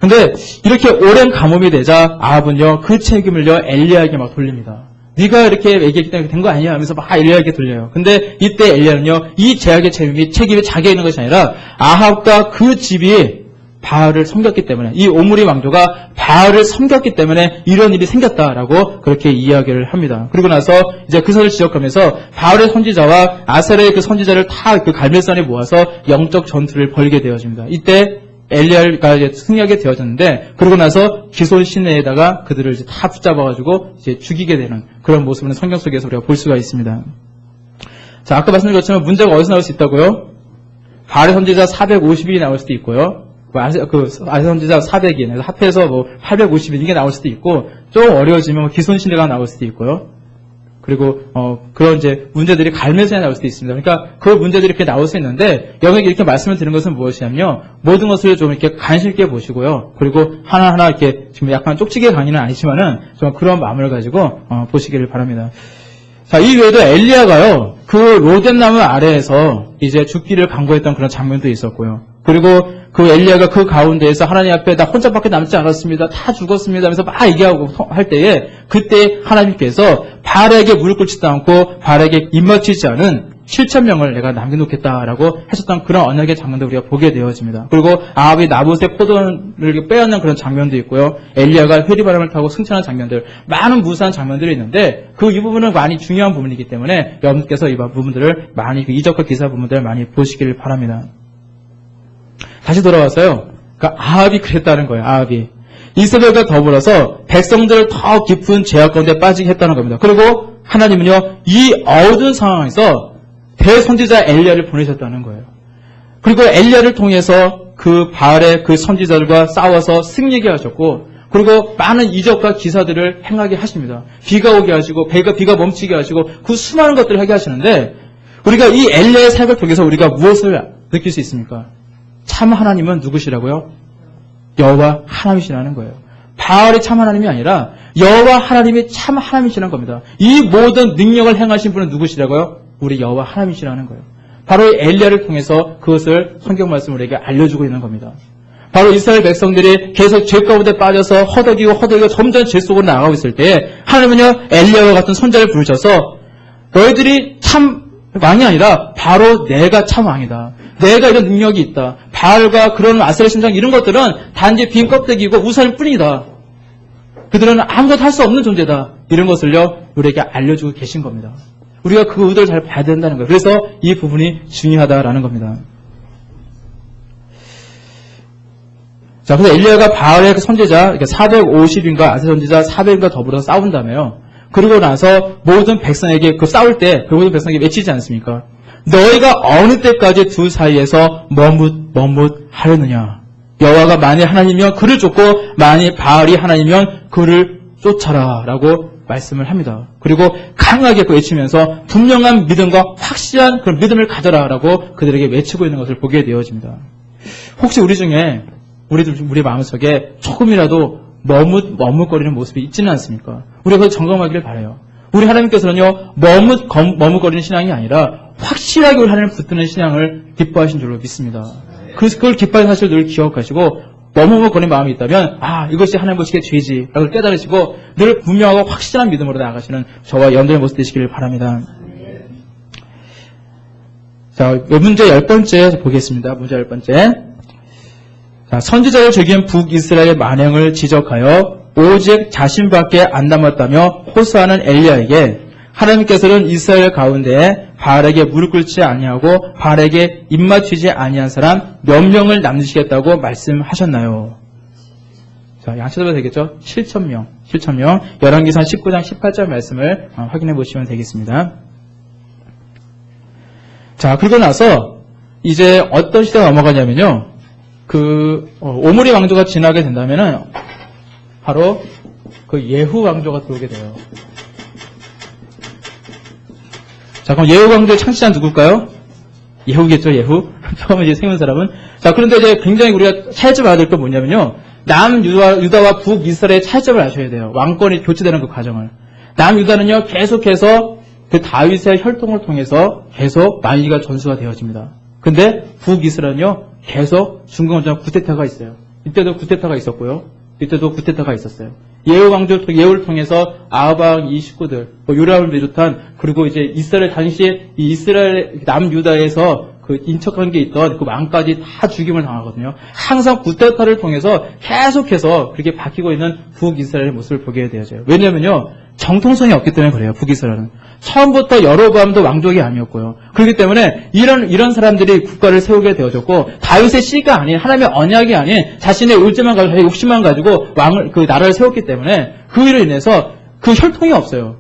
근데 이렇게 오랜 가뭄이 되자 아합은요, 그 책임을요, 엘리야에게 막 돌립니다. 네가 이렇게 얘기했기 때문에 된 거 아니야 하면서 막 엘리야에게 돌려요. 근데 이때 엘리야는요, 이 제약의 책임이 자기에 있는 것이 아니라 아합과 그 집이 바알을 섬겼기 때문에, 이 오므리 왕조가 바알을 섬겼기 때문에 이런 일이 생겼다라고 그렇게 이야기를 합니다. 그리고 나서 이제 그 선을 지적하면서 바알의 선지자와 아세라의 그 선지자를 다 그 갈멜산에 모아서 영적 전투를 벌게 되어집니다. 이때 엘리야가 이제 승리하게 되어졌는데, 그러고 나서 기손 시내에다가 그들을 이제 다 붙잡아가지고 이제 죽이게 되는 그런 모습을 성경 속에서 우리가 볼 수가 있습니다. 자, 아까 말씀드린 것처럼 문제가 어디서 나올 수 있다고요? 바알의 선지자 450인이 나올 수도 있고요. 아세 선지자 400인, 그래서 합해서 뭐 850인 이게 나올 수도 있고, 좀 어려워지면 기손신뢰가 나올 수도 있고요. 그리고 그런 이제 문제들이 갈매선에 나올 수도 있습니다. 그러니까 그 문제들이 이렇게 나올 수 있는데, 여기 이렇게 말씀을 드린 것은 무엇이냐면요, 모든 것을 좀 이렇게 관심 있게 보시고요. 그리고 하나하나 이렇게 지금 약간 쪽지게 강의는 아니지만은 좀 그런 마음을 가지고 보시기를 바랍니다. 자, 이 외에도 엘리야가요, 그 로뎀나무 아래에서 이제 죽기를 간구했던 그런 장면도 있었고요. 그리고 그 엘리야가 그 가운데에서 하나님 앞에 나 혼자밖에 남지 않았습니다. 다 죽었습니다. 하면서 막 얘기하고 할 때에, 그때 하나님께서 바알에게 무릎 꿇지도 않고 바알에게 입맞추지 않은 7,000명을 내가 남겨놓겠다라고 하셨던 그런 언약의 장면도 우리가 보게 되어집니다. 그리고 아합이 나봇의 포도를 빼앗는 그런 장면도 있고요. 엘리야가 회리바람을 타고 승천한 장면들, 많은 무수한 장면들이 있는데, 이 부분은 많이 중요한 부분이기 때문에 여러분께서 이 부분들을 많이, 그 이적과 기사 부분들을 많이 보시기를 바랍니다. 다시 돌아와서요. 그러니까 아합이 그랬다는 거예요. 아합이 이스라엘과 더불어서 백성들을 더 깊은 죄악 가운데 빠지게 했다는 겁니다. 그리고 하나님은요, 이 어두운 상황에서 대선지자 엘리야를 보내셨다는 거예요. 그리고 엘리야를 통해서 그 바알의 그 선지자들과 싸워서 승리하게 하셨고, 그리고 많은 이적과 기사들을 행하게 하십니다. 비가 오게 하시고 비가 멈추게 하시고 그 수많은 것들을 하게 하시는데, 우리가 이 엘리야의 사역을 통해서 우리가 무엇을 느낄 수 있습니까? 참 하나님은 누구시라고요? 여호와 하나님이시라는 거예요. 바알이 참 하나님이 아니라 여호와 하나님이 참 하나님이시라는 겁니다. 이 모든 능력을 행하신 분은 누구시라고요? 우리 여호와 하나님이시라는 거예요. 바로 엘리야를 통해서 그것을 성경 말씀 우리에게 알려주고 있는 겁니다. 바로 이스라엘 백성들이 계속 죄 가운데 빠져서 허덕이고 점점 죄 속으로 나가고 있을 때, 하나님은요, 엘리야와 같은 선자를 부르셔서 너희들이 참 왕이 아니라 바로 내가 참 왕이다. 내가 이런 능력이 있다. 바알과 그런 아세라 신상 이런 것들은 단지 빈 껍데기고 우상일 뿐이다. 그들은 아무것도 할 수 없는 존재다. 이런 것을요, 우리에게 알려주고 계신 겁니다. 우리가 그 의도를 잘 봐야 된다는 거예요. 그래서 이 부분이 중요하다라는 겁니다. 자, 그래서 엘리야가 바알의 그 선지자 450인과 아세라 선지자 400인과 더불어서 싸운다며요. 그리고 나서 모든 백성에게 그 싸울 때 그 모든 백성에게 외치지 않습니까? 너희가 어느 때까지 두 사이에서 머뭇 하려느냐? 여호와가 만일 하나님이면 그를 쫓고 만일 바알이 하나님이면 그를 쫓아라 라고 말씀을 합니다. 그리고 강하게 외치면서 분명한 믿음과 확실한 그런 믿음을 가져라 라고 그들에게 외치고 있는 것을 보게 되어집니다. 혹시 우리 중에 우리 마음속에 조금이라도 머뭇거리는 모습이 있지는 않습니까? 우리가 그걸 점검하기를 바라요. 우리 하나님께서는요, 머뭇거리는 신앙이 아니라 확실하게 우리 하나님을 붙드는 신앙을 기뻐하신 줄로 믿습니다. 그래서 그걸 기뻐하는 사실을 늘 기억하시고, 머뭇거리는 마음이 있다면, 이것이 하나님 보시기에 죄지 라고 깨달으시고 늘 분명하고 확실한 믿음으로 나아가시는 저와 여러분들의 모습 되시기를 바랍니다. 자, 문제 10번째 보겠습니다. 문제 10번째. 자, 선지자를 죽인 북이스라엘 만행을 지적하여 오직 자신밖에 안 남았다며 호소하는 엘리야에게 하나님께서는 이스라엘 가운데 바알에게 무릎 꿇지 아니하고 바알에게 입맞추지 아니한 사람 몇 명을 남기시겠다고 말씀하셨나요? 자, 양쳐도 되겠죠? 7,000명. 열왕기상 19장 18절 말씀을 확인해 보시면 되겠습니다. 자, 그리고 나서 이제 어떤 시대가 넘어가냐면요. 오므리 왕조가 지나게 된다면은 바로 그 예후 왕조가 들어오게 돼요. 자, 그럼 예후 왕조의 창시자는 누굴까요? 예후겠죠, 예후. 처음에 이제 세운 사람은. 자, 그런데 이제 굉장히 우리가 차이점을 알아야 될 건 뭐냐면요. 남유다와 북이스라엘의 차이점을 아셔야 돼요. 왕권이 교체되는 그 과정을. 남유다는요, 계속해서 그 다윗의 혈통을 통해서 계속 만리가 전수가 되어집니다. 근데 북이스라엘은요, 계속 중간전쟁 구테타가 있어요. 이때도 구테타가 있었고요. 이때도 구테타가 있었어요. 예후를 통해서 아합왕 이 식구들, 요람을 비롯한, 그리고 이제 이스라엘 당시에 이 이스라엘 남유다에서 그 인척한 게 있던 그 왕까지 다 죽임을 당하거든요. 항상 구테타를 통해서 계속해서 그렇게 바뀌고 있는 북이스라엘의 모습을 보게 되어져요. 왜냐면요, 정통성이 없기 때문에 그래요. 북이스라엘은 처음부터 여로보암도 왕족이 아니었고요. 그렇기 때문에 이런 사람들이 국가를 세우게 되어졌고, 다윗의 씨가 아닌, 하나님의 언약이 아닌 자신의 의지만 가지고, 자신의 욕심만 가지고 나라를 세웠기 때문에 그 일로 인해서 그 혈통이 없어요.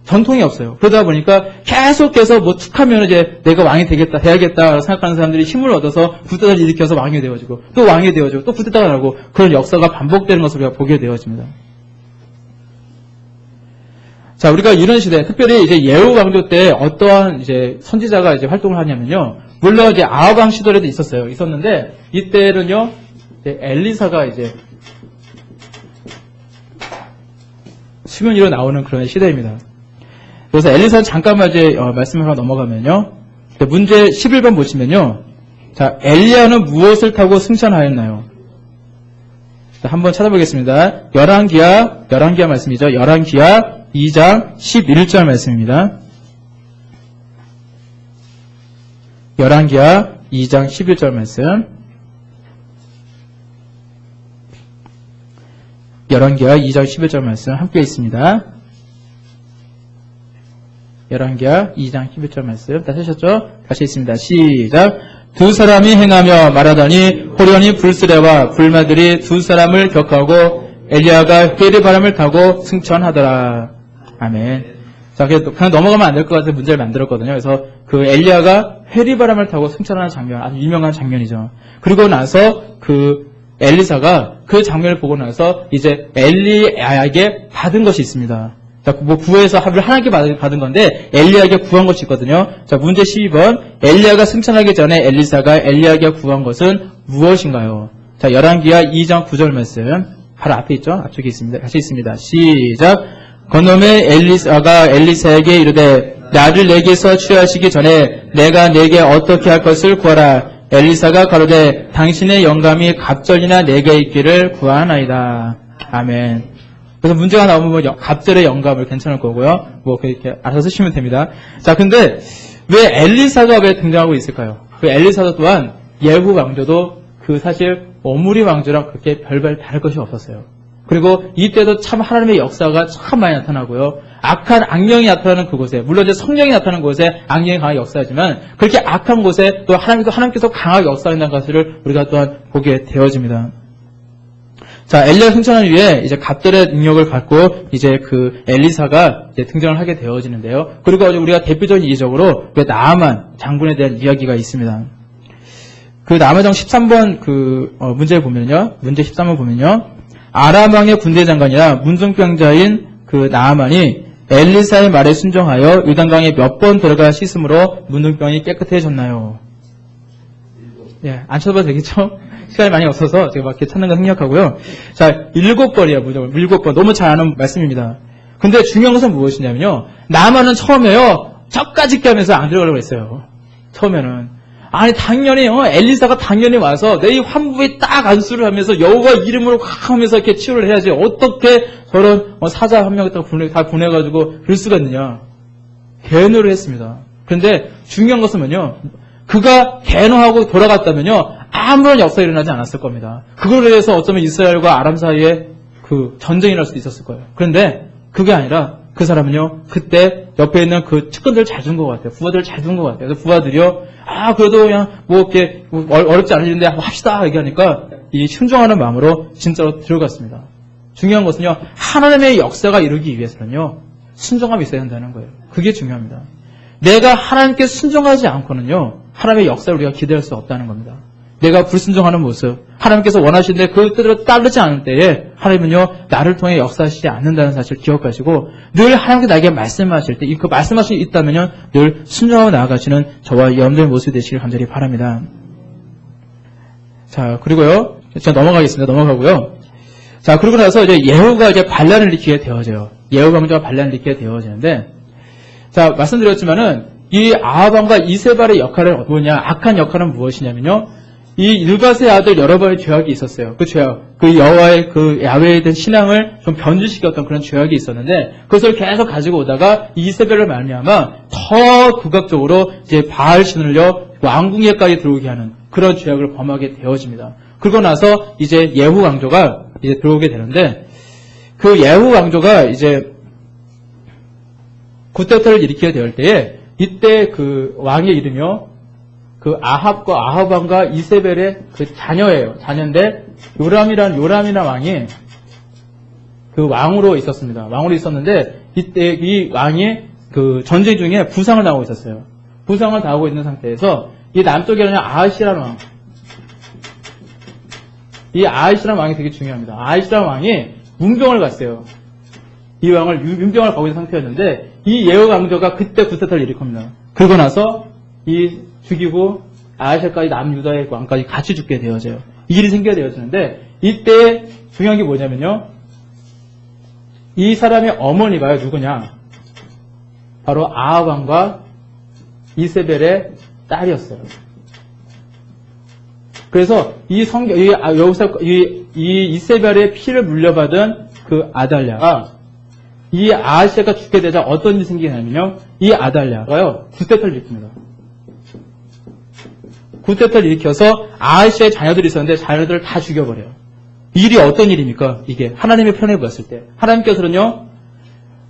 전통이 없어요. 그러다 보니까 계속해서 뭐 툭하면 이제 내가 왕이 돼야겠다 생각하는 사람들이 힘을 얻어서 쿠데타를 일으켜서 왕이 되어지고 또 왕이 되어지고 또 쿠데타가 나고 그런 역사가 반복되는 것을 우리가 보게 되어집니다. 자, 우리가 이런 시대, 특별히 이제 예후 왕조 때 어떠한 이제 선지자가 이제 활동을 하냐면요. 물론 이제 아합 왕 시절에도 있었는데 이때는요, 이제 엘리사가 이제 수면위로 나오는 그런 시대입니다. 그래서 엘리사는 잠깐만 이제 말씀을 하나 넘어가면요. 문제 11번 보시면요. 자, 엘리야는 무엇을 타고 승천하였나요? 자, 한번 찾아보겠습니다. 열왕기하 말씀이죠. 열왕기하 2장 11절 말씀입니다. 열왕기하 2장 11절 말씀. 열왕기하 2장 11절 말씀 함께 있습니다. 열왕기하 2장 11절 말씀 다 쓰셨죠? 다시 있습니다. 시작. 두 사람이 행하며 말하더니 호련히 불수레와 불마들이 두 사람을 격하고 엘리야가 회리바람을 타고 승천하더라. 아멘. 자, 그냥 넘어가면 안 될 것 같아서 문제를 만들었거든요. 그래서 그 엘리야가 회리바람을 타고 승천하는 장면, 아주 유명한 장면이죠. 그리고 나서 그 엘리사가 그 장면을 보고 나서 이제 엘리야에게 받은 것이 있습니다. 자, 뭐 구해서 하나님께 받은 건데 엘리야에게 구한 것이 있거든요. 자, 문제 12번. 엘리야가 승천하기 전에 엘리사가 엘리야에게 구한 것은 무엇인가요? 자, 열왕기하 2장 9절 말씀. 바로 앞에 있죠? 앞쪽에 있습니다. 같이 있습니다. 시작. 그놈의 엘리사가 엘리사에게 이르되 나를 내게서 취하시기 전에 내가 내게 어떻게 할 것을 구하라. 엘리사가 가로되 당신의 영감이 갑절이나 내게 있기를 구하나이다. 아멘. 그래서 문제가 나오면 뭐 갑절의 영감을 괜찮을 거고요. 뭐 그렇게 알아서 쓰시면 됩니다. 자, 근데 왜 엘리사가 왜 등장하고 있을까요? 그 엘리사도 또한 예후 왕조도 그 사실 오므리 왕조랑 그렇게 별반 다를 것이 없었어요. 그리고 이때도 참 하나님의 역사가 참 많이 나타나고요. 악한 악령이 나타나는 그곳에, 물론 이제 성령이 나타나는 곳에 악령이 강하게 역사하지만 그렇게 악한 곳에 또 하나님께서 강하게 역사한다는 것을 우리가 또한 보게 되어집니다. 자, 엘리야 승천한 후에 이제 갑절의 능력을 갖고 이제 그 엘리사가 이제 등장을 하게 되어지는데요. 그리고 우리가 대표적인 이적으로 나아만 장군에 대한 이야기가 있습니다. 그 나아만 13번 그 문제 13번 보면요. 아람 왕의 군대 장관이라 문둥병자인 그 나아만이 엘리사의 말에 순종하여 요단강에 몇 번 들어가 씻음으로 문둥병이 깨끗해졌나요? 예, 안 쳐봐도 되겠죠? 시간이 많이 없어서 제가 막 이렇게 찾는 건 생략하고요. 자, 7번이에요, 무조건. 7번. 너무 잘 아는 말씀입니다. 근데 중요한 것은 무엇이냐면요. 나만은 처음에요, 저까지 하면서 안 들어가려고 했어요. 처음에는. 아니, 당연히, 엘리사가 당연히 와서 내 이 환부에 딱 안수를 하면서 여호와 이름으로 확 하면서 이렇게 치유를 해야지. 어떻게 저런 사자 한 명을 다 보내가지고 그럴 수가 있느냐. 개노를 했습니다. 그런데 중요한 것은 뭐냐. 그가 개노하고 돌아갔다면요. 아무런 역사가 일어나지 않았을 겁니다. 그걸로 해서 어쩌면 이스라엘과 아람 사이에 그 전쟁이 날 수도 있었을 거예요. 그런데 그게 아니라 그 사람은요. 그때 옆에 있는 그 측근들을 잘 둔 것 같아요. 부하들을 잘 둔 것 같아요. 그래서 부하들이요. 그래도 그냥 뭐 이렇게 어렵지 않은 일인데 합시다 얘기하니까 이 순종하는 마음으로 진짜로 들어갔습니다. 중요한 것은요. 하나님의 역사가 이루기 위해서는요. 순종함이 있어야 한다는 거예요. 그게 중요합니다. 내가 하나님께 순종하지 않고는요. 하나님의 역사를 우리가 기대할 수 없다는 겁니다. 내가 불순종하는 모습, 하나님께서 원하시는데 그 뜻대로 따르지 않을 때에 하나님은요, 나를 통해 역사하시지 않는다는 사실을 기억하시고 늘 하나님께 나에게 말씀하실 때, 그 말씀하실 수 있다면요, 늘 순종하고 나아가시는 저와 여러분들의 모습이 되시길 간절히 바랍니다. 자, 그리고요, 제가 넘어가고요. 자, 그러고 나서 이제 예후가 이제 반란을 일으키게 되어져요. 예후 왕조가 반란을 일으키게 되어지는데, 자, 말씀드렸지만은 이 아합 왕과 이세발의 역할은 뭐냐, 악한 역할은 무엇이냐면요, 이 느밧의 아들 여로보암의 죄악이 있었어요. 그 죄악, 그 여호와의 그 야훼에 대한 신앙을 좀 변질시켰던 그런 죄악이 있었는데 그것을 계속 가지고 오다가 이세벨을 말미암아 더 극악적으로 이제 바알 신을요 왕궁에까지 들어오게 하는 그런 죄악을 범하게 되어집니다. 그러고 나서 이제 예후 왕조가 이제 들어오게 되는데 그 예후 왕조가 이제 쿠데타를 일으키게 될 때에 이때 그 왕의 이름이요. 그 아합 왕과 이세벨의 그 자녀예요. 자녀인데 요람이란 왕이 그 왕으로 있었습니다. 왕으로 있었는데 이때 이 왕이 그 전쟁 중에 부상을 당하고 있었어요. 부상을 당하고 있는 상태에서 이 남쪽에는 아하시라는 왕. 이 아하시라는 왕이 되게 중요합니다. 아하시라는 왕이 문병을 갔어요. 이 왕을 문병을 가고 있는 상태였는데 이 예후 왕조가 그때 구테타를 일으킵니다. 그러고 나서 이 죽이고 아하시아까지 남유다의 왕까지 같이 죽게 되어져요. 이 일이 생겨야 되어지는데 이때 중요한 게 뭐냐면요. 이 사람의 어머니가요. 누구냐? 바로 아합 왕과 이세벨의 딸이었어요. 그래서 이 이세벨의 피를 물려받은 그 아달랴가 이 아하시아가 죽게 되자 어떤 일이 생기냐면요. 이 아달랴가요. 구테타를 일으킵니다. 구테타를 일으켜서 아하시아의 자녀들이 있었는데 자녀들을 다 죽여버려요. 이 일이 어떤 일입니까? 이게 하나님의 편에 보았을 때 하나님께서는요.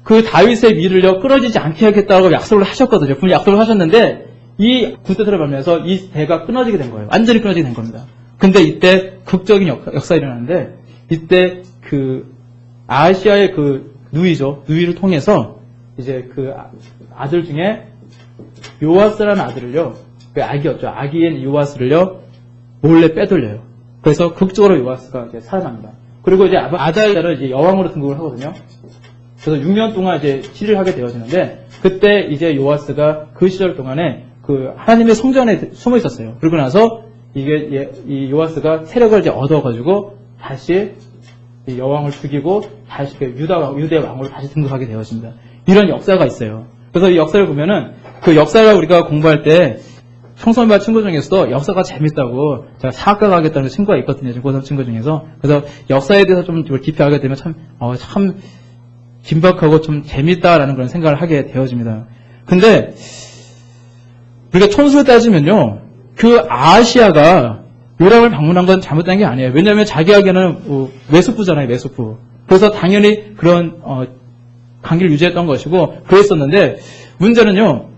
그 다윗의 위를요. 끊어지지 않게 하겠다고 약속을 하셨거든요. 분명히 약속을 하셨는데 이 구테타를 받으면서 이 대가 끊어지게 된 거예요. 완전히 끊어지게 된 겁니다. 근데 이때 극적인 역사가 일어나는데 이때 그 아하시아의 그 누이를 통해서 이제 그 아들 중에 요아스라는 아들을요. 그 아기였죠. 아기인 요아스를요. 몰래 빼돌려요. 그래서 극적으로 요아스가 이제 살아납니다. 그리고 이제 아달랴를 이제 여왕으로 등극을 하거든요. 그래서 6년 동안 이제 치를 하게 되어지는데 그때 이제 요아스가 그 시절 동안에 그 하나님의 성전에 숨어 있었어요. 그러고 나서 이게 이 요아스가 세력을 이제 얻어가지고 다시 여왕을 죽이고 다시 유대 왕으로 다시 등극하게 되어집니다. 이런 역사가 있어요. 그래서 이 역사를 보면은 그 역사를 우리가 공부할 때 청소년반 친구 중에서도 역사가 재밌다고 제가 사학과 가겠다는 친구가 있거든요. 고3 친구 중에서. 그래서 역사에 대해서 좀 깊이 알게 되면 참 긴박하고 좀 재밌다라는 그런 생각을 하게 되어집니다. 근데 우리가 천수를 따지면요. 그 아시아가 요람을 방문한 건 잘못된 게 아니에요. 왜냐하면 자기에게는 외숙부잖아요. 외숙부. 그래서 당연히 그런 관계를 유지했던 것이고 그랬었는데 문제는요.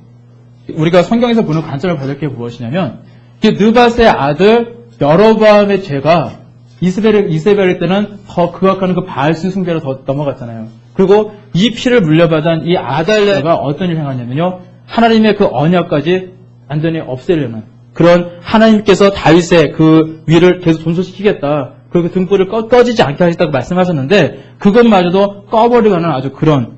우리가 성경에서 보는 관점을 받을 게 무엇이냐면 느밧의 아들 여로보암의 죄가 이세벨일 때는 더 극악한 그 바알신 숭배로 더 넘어갔잖아요. 그리고 이 피를 물려받은 이 아달랴가 어떤 일을 행하냐면요. 하나님의 그 언약까지 완전히 없애려는 그런 하나님께서 다윗의 그 위를 계속 존속시키겠다. 그리고 그 등불을 꺼지지 않게 하셨다고 말씀하셨는데 그것마저도 꺼버리고 하는 아주 그런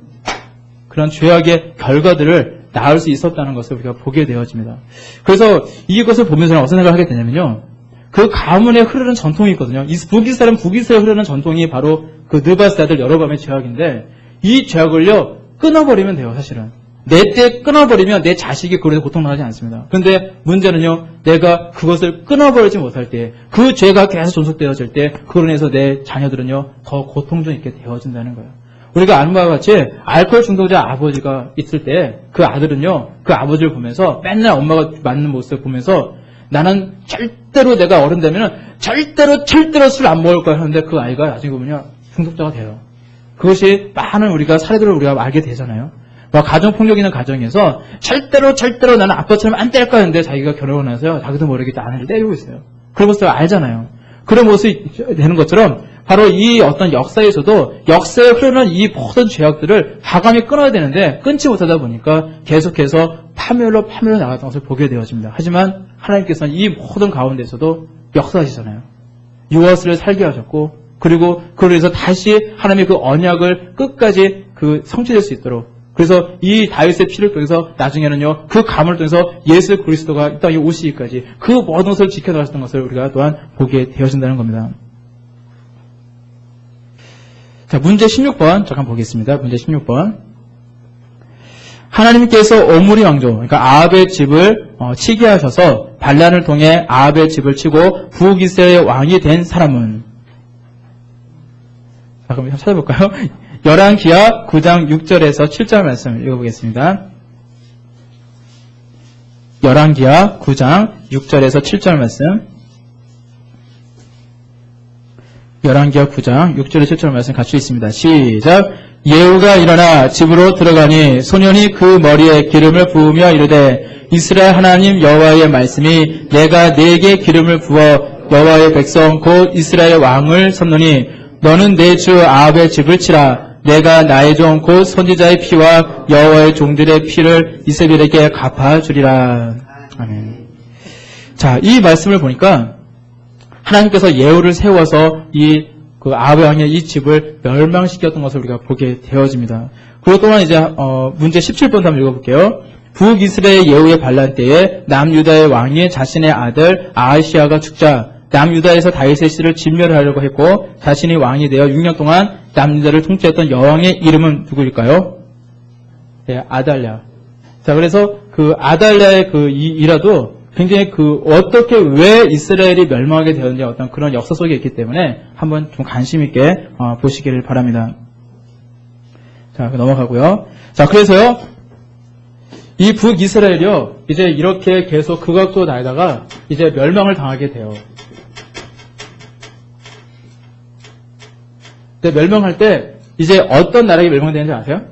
죄악의 결과들을 낳을 수 있었다는 것을 우리가 보게 되어집니다. 그래서 이것을 보면서 어떤 생각을 하게 되냐면요. 그 가문에 흐르는 전통이 있거든요. 북이스라엘 흐르는 전통이 바로 그 느밧의 아들 여로보암의 죄악인데 이 죄악을요 끊어버리면 돼요. 사실은 내 때 끊어버리면 내 자식이 그래서 고통당하지 않습니다. 그런데 문제는요 내가 그것을 끊어버리지 못할 때 그 죄가 계속 존속되어질 때 그로 인해서 내 자녀들은요 더 고통좀 있게 되어진다는 거예요. 우리가 아는 바와 같이 알코올 중독자 아버지가 있을 때 그 아들은요 그 아버지를 보면서 맨날 엄마가 맞는 모습을 보면서 나는 절대로 내가 어른 되면 절대로 술 안 먹을 거야 하는데 그 아이가 나중에 보면요 중독자가 돼요. 그것이 많은 우리가 사례들을 우리가 알게 되잖아요. 가정폭력 있는 가정에서 절대로 나는 아빠처럼 안 때릴 거야 하는데 자기가 결혼을 해서요 자기도 모르게 아내를 때리고 있어요. 그런 모습을 알잖아요. 그런 모습이 되는 것처럼 바로 이 어떤 역사에서도 역사에 흐르는 이 모든 죄악들을 과감히 끊어야 되는데 끊지 못하다 보니까 계속해서 파멸로 나갔던 것을 보게 되어집니다. 하지만 하나님께서는 이 모든 가운데서도 역사하시잖아요. 요아스를 살게 하셨고 그리고 그로 인해서 다시 하나님의 그 언약을 끝까지 그 성취될 수 있도록 그래서 이 다윗의 피를 통해서 나중에는요 그 가문을 통해서 예수 그리스도가 이 땅에 오시기까지 그 모든 것을 지켜나가셨던 것을 우리가 또한 보게 되어진다는 겁니다. 자, 문제 16번 잠깐 보겠습니다. 문제 16번. 하나님께서 오므리 왕조, 그러니까 아합의 집을 치게 하셔서 반란을 통해 아합의 집을 치고 북이스라엘의 왕이 된 사람은? 자, 그럼 한번 찾아볼까요? 열왕기하 9장 6절에서 7절 말씀을 읽어보겠습니다. 열왕기하 9장 6절에서 7절 말씀. 열왕기하 9장 6절에서 7절 말씀 같이 있습니다. 시작. 예후가 일어나 집으로 들어가니 소년이 그 머리에 기름을 부으며 이르되 이스라엘 하나님 여호와의 말씀이 내가 네게 기름을 부어 여호와의 백성 곧 이스라엘 왕을 삼노니 너는 내 주 아합의 집을 치라. 내가 나의 종 곧 선지자의 피와 여호와의 종들의 피를 이세벨에게 갚아주리라. 아멘. 자, 이 말씀을 보니까 하나님께서 예후를 세워서 그 아합 왕의 이 집을 멸망시켰던 것을 우리가 보게 되어집니다. 그리고 또한 이제 문제 17번 한번 읽어볼게요. 북이스라엘 예후의 반란 때에 남유다의 왕이 자신의 아들 아하시아가 죽자 남유다에서 다윗의 씨를 진멸하려고 했고 자신이 왕이 되어 6년 동안 남유다를 통치했던 여왕의 이름은 누구일까요? 네, 아달랴. 자, 그래서 그 아달랴의 그 일화도 굉장히 어떻게 왜 이스라엘이 멸망하게 되었는지 어떤 그런 역사 속에 있기 때문에 한번 좀 관심 있게 보시기를 바랍니다. 자, 넘어가고요. 자, 그래서요, 이 북이스라엘이요, 이제 이렇게 계속 극악도 나다가 이제 멸망을 당하게 돼요. 근데 멸망할 때 이제 어떤 나라가 멸망되는지 아세요?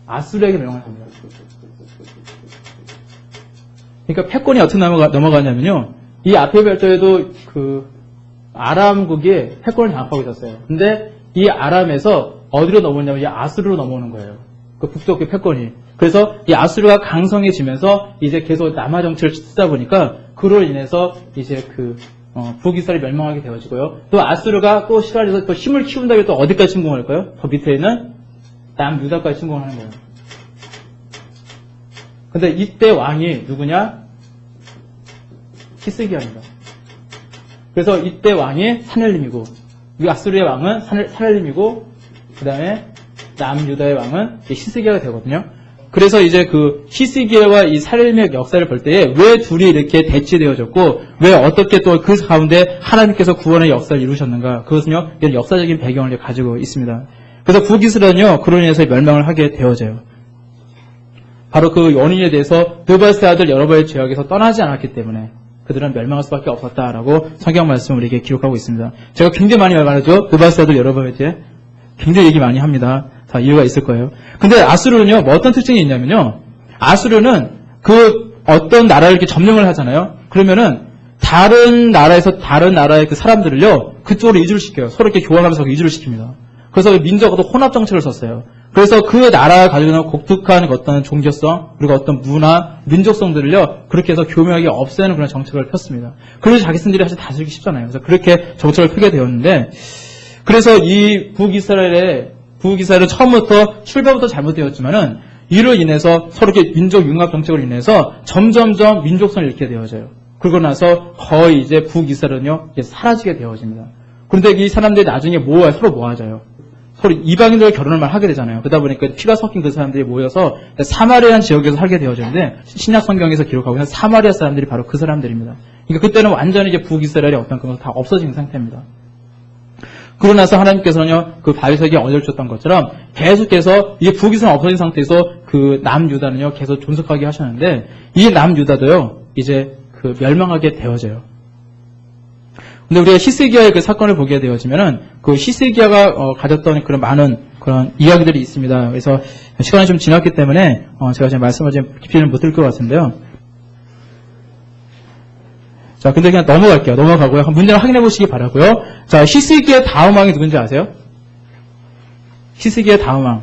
아수르에게 멸망합니다. 그러니까 패권이 어떻게 넘어가냐면요. 이 앞에 별도에도 아람국이 패권을 장악하고 있었어요. 근데 이 아람에서 어디로 넘어오냐면 이 아수르로 넘어오는 거예요. 그 북쪽의 패권이. 그래서 이 아수르가 강성해지면서 이제 계속 남하 정치를 쓰다 보니까 그로 인해서 이제 북이스라엘이 멸망하게 되어지고요. 또 아수르가 또 시달려서 또 힘을 키운다고 또 어디까지 침공할까요? 더 밑에 있는 남유다까지 침공하는 거예요. 근데 이때 왕이 누구냐? 히스기야입니다. 그래서 이때 왕이 사넬림이고, 이 아수르의 왕은 사넬림이고, 그 다음에 남유다의 왕은 히스기야가 되거든요. 그래서 이제 히스기야와 이 사넬림의 역사를 볼 때에 왜 둘이 이렇게 대치되어졌고, 왜 어떻게 또 그 가운데 하나님께서 구원의 역사를 이루셨는가? 그것은요, 이런 역사적인 배경을 가지고 있습니다. 그래서 북이스라엘은요, 그로 인해서 멸망을 하게 되어져요. 바로 그 원인에 대해서 느바스의 아들 여로보암의 죄악에서 떠나지 않았기 때문에 그들은 멸망할 수밖에 없었다라고 성경 말씀을 우리에게 기록하고 있습니다. 제가 굉장히 많이 말하죠. 느바스의 아들 여로보암의 죄. 굉장히 얘기 많이 합니다. 다 이유가 있을 거예요. 근데 아수르는요, 뭐 어떤 특징이 있냐면요. 아수르는 어떤 나라를 이렇게 점령을 하잖아요. 그러면은 다른 나라의 사람들을요, 그쪽으로 이주를 시켜요. 서로 이렇게 교환하면서 이주를 시킵니다. 그래서 민족으로 혼합 정책을 썼어요. 그래서 그 나라가 가지고 있는 독특한 어떤 종교성, 그리고 어떤 문화, 민족성들을요, 그렇게 해서 교묘하게 없애는 그런 정책을 폈습니다. 그래서 자기들이 사실 다스리기 쉽잖아요. 그래서 그렇게 정책을 펴게 되었는데, 그래서 이 북이스라엘은 처음부터 출발부터 잘못되었지만은, 이로 인해서 서로 이렇게 민족 융합 정책으로 인해서 점점점 민족성을 잃게 되어져요. 그러고 나서 거의 이제 북이스라엘은요, 이제 사라지게 되어집니다. 그런데 이 사람들이 나중에 서로 모아져요. 서로 이방인들과 결혼을 하게 되잖아요. 그러다 보니까 피가 섞인 그 사람들이 모여서 사마리아 지역에서 살게 되어지는데 신약 성경에서 기록하고 있는 사마리아 사람들이 바로 그 사람들입니다. 그러니까 그때는 완전히 이제 북이스라엘의 어떤 그런 거 다 없어진 상태입니다. 그러고 나서 하나님께서는요, 그 바위석에 언약을 줬던 것처럼 계속해서 이게 북이스라엘 없어진 상태에서 그 남유다는요, 계속 존속하게 하셨는데 이 남유다도요, 이제 멸망하게 되어져요. 근데 우리가 히스기야의 그 사건을 보게 되어지면은 그 히스기야가 가졌던 그런 많은 그런 이야기들이 있습니다. 그래서 시간이 좀 지났기 때문에 제가 지금 말씀을 좀 깊이는 못 드릴 것 같은데요. 자, 근데 그냥 넘어갈게요. 넘어가고요. 문제를 확인해 보시기 바라고요. 자, 히스기야의 다음 왕이 누군지 아세요? 히스기야의 다음 왕.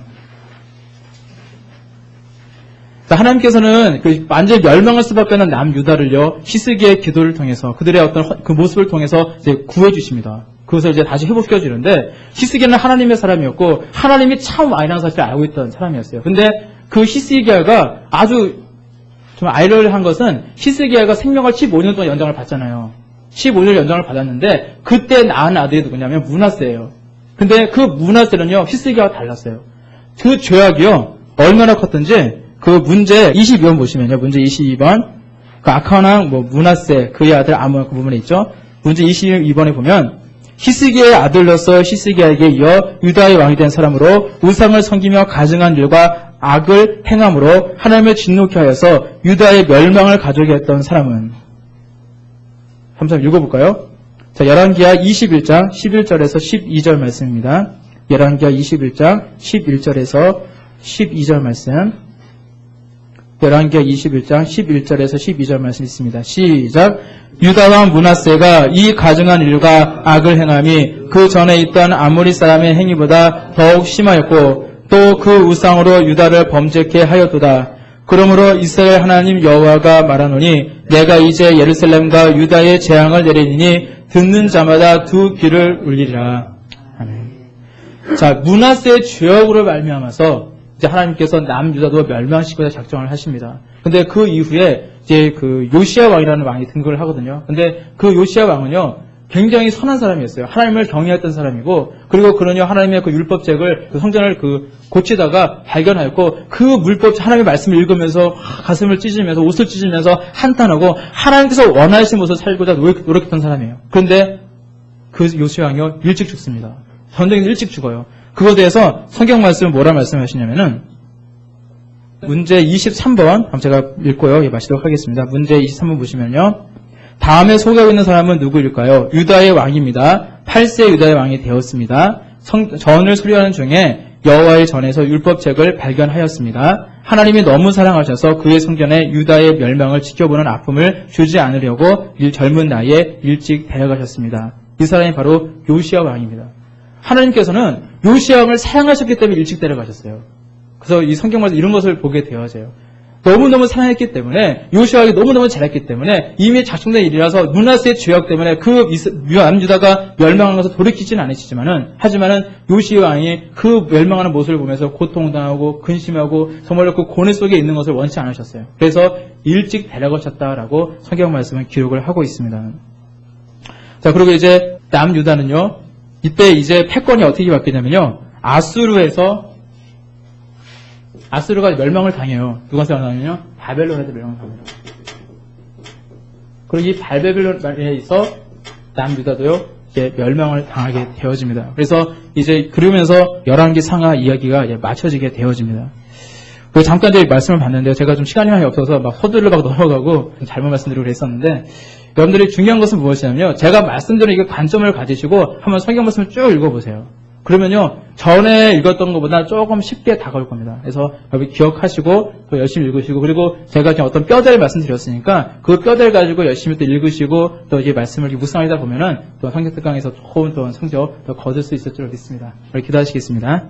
자, 하나님께서는 완전히 멸망할 수밖에 없는 남유다를요, 히스기야의 기도를 통해서, 그들의 어떤 그 모습을 통해서 이제 구해주십니다. 그것을 이제 다시 회복시켜주는데, 히스기야는 하나님의 사람이었고, 하나님이 참 왕이라는 사실을 알고 있던 사람이었어요. 근데 그 히스기야가 아주 좀 아이러니한 것은, 히스기야가 생명을 15년 동안 연장을 받잖아요. 15년 연장을 받았는데, 그때 낳은 아들이 누구냐면 므낫세예요. 근데 그 므낫세는요, 히스기야와 달랐어요. 그 죄악이요, 얼마나 컸던지, 그 문제 22번 보시면요. 문제 22번. 그 악한 왕 므낫세 그의 아들 아몬 그 부분에 있죠. 문제 22번에 보면 히스기야의 아들로서 히스기야에게 이어 유다의 왕이 된 사람으로 우상을 섬기며 가증한 일과 악을 행함으로 하나님을 진노케 하여서 유다의 멸망을 가져오게 했던 사람은. 한번 읽어볼까요? 자, 열왕기하 21장 11절에서 12절 말씀입니다. 열왕기하 21장 11절에서 12절 말씀. 열왕기하 21장 11절에서 12절 말씀 있습니다. 시작. 유다 왕 므낫세가 이 가증한 일과 악을 행함이 그 전에 있던 아모리 사람의 행위보다 더욱 심하였고 또 그 우상으로 유다를 범죄케 하였도다. 그러므로 이스라엘 하나님 여호와가 말하노니 내가 이제 예루살렘과 유다의 재앙을 내리니 듣는 자마다 두 귀를 울리리라. 아멘. 자, 므낫세의 죄악으로 말미암아서 이제 하나님께서 남유다도 멸망시키고자 작정을 하십니다. 근데 그 이후에 이제 그 요시야 왕이라는 왕이 등극을 하거든요. 근데 그 요시야 왕은요, 굉장히 선한 사람이었어요. 하나님을 경외했던 사람이고, 그리고 그는요, 하나님의 그 율법책을, 그 성전을 고치다가 발견하였고, 그 하나님의 말씀을 읽으면서 가슴을 찢으면서 옷을 찢으면서 한탄하고, 하나님께서 원하시는 모습을 살고자 노력했던 사람이에요. 그런데 그 요시야 왕이요, 일찍 죽습니다. 전쟁에서 일찍 죽어요. 그것에 대해서 성경 말씀은 뭐라 말씀하시냐면은, 문제 23번, 제가 읽고요, 마치도록 하겠습니다. 문제 23번 보시면요. 다음에 소개하고 있는 사람은 누구일까요? 유다의 왕입니다. 8세 유다의 왕이 되었습니다. 전을 수료하는 중에 여호와의 전에서 율법책을 발견하였습니다. 하나님이 너무 사랑하셔서 그의 성전에 유다의 멸망을 지켜보는 아픔을 주지 않으려고 젊은 나이에 일찍 데려가셨습니다. 이 사람이 바로 요시야 왕입니다. 하나님께서는 요시야 왕을 사랑하셨기 때문에 일찍 데려가셨어요. 그래서 이 성경에서 이런 것을 보게 되어져요. 너무너무 사랑했기 때문에, 요시야 왕이 너무너무 잘했기 때문에, 이미 작성된 일이라서 므낫세의 죄악 때문에 그 남유다가 멸망한 것을 돌이키지는 하지만은 요시야 왕이 그 멸망하는 모습을 보면서 고통당하고 근심하고 정말로 그 고뇌 속에 있는 것을 원치 않으셨어요. 그래서 일찍 데려가셨다라고 성경 말씀은 기록을 하고 있습니다. 자, 그리고 이제 남유다는요, 이때 이제 패권이 어떻게 바뀌냐면요, 아수르가 멸망을 당해요. 누가 당하냐면요, 바벨론에서 멸망을 당합니다. 그리고 이 바벨론에 있어 남유다도요, 이제 멸망을 당하게 되어집니다. 그래서 이제 그러면서 열왕기 상하 이야기가 이제 맞춰지게 되어집니다. 그리고 잠깐 이제 말씀을 봤는데요, 제가 좀 시간이 많이 없어서 막 서두르러 막 넘어가고 잘못 말씀드리고 그랬었는데, 여러분들이 중요한 것은 무엇이냐면요, 제가 말씀드린 이 관점을 가지시고 한번 성경 말씀을 쭉 읽어보세요. 그러면요, 전에 읽었던 것보다 조금 쉽게 다가올 겁니다. 그래서 여기 기억하시고 또 열심히 읽으시고, 그리고 제가 지금 어떤 뼈대를 말씀드렸으니까 그 뼈대를 가지고 열심히 또 읽으시고 또 이제 말씀을 묵상하다 보면은 또 성경 특강에서 좋은 또 성적 더 거둘 수 있을 줄 믿습니다. 우리 기도하시겠습니다.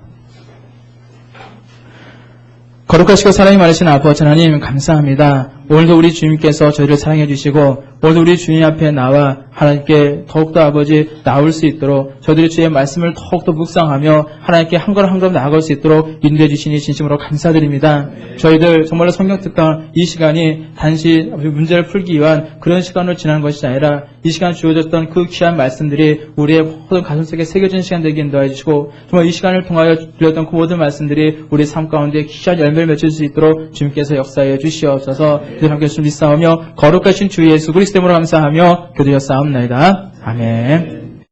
거룩하시고 사랑이 많으신 아버지 하나님 감사합니다. 오늘도 우리 주님께서 저희를 사랑해 주시고 오늘도 우리 주님 앞에 나와 하나님께 더욱더 아버지 나올 수 있도록 저희들이 주의 말씀을 더욱더 묵상하며 하나님께 한 걸음 한 걸음 나아갈 수 있도록 인도해 주시니 진심으로 감사드립니다. 저희들 정말로 성경특강 이 시간이 단지 문제를 풀기 위한 그런 시간으로 지나는 것이 아니라 이 시간 주어졌던 그 귀한 말씀들이 우리의 모든 가슴속에 새겨진 시간 되게 인도해 주시고 정말 이 시간을 통하여 들렸던 그 모든 말씀들이 우리 삶 가운데 귀한 열매를 맺을 수 있도록 주님께서 역사해 주시옵소서. 함께 믿사오며 거룩하신 주 예수 그리스도 이름으로 감사하며 교도였사옵나이다. 아멘.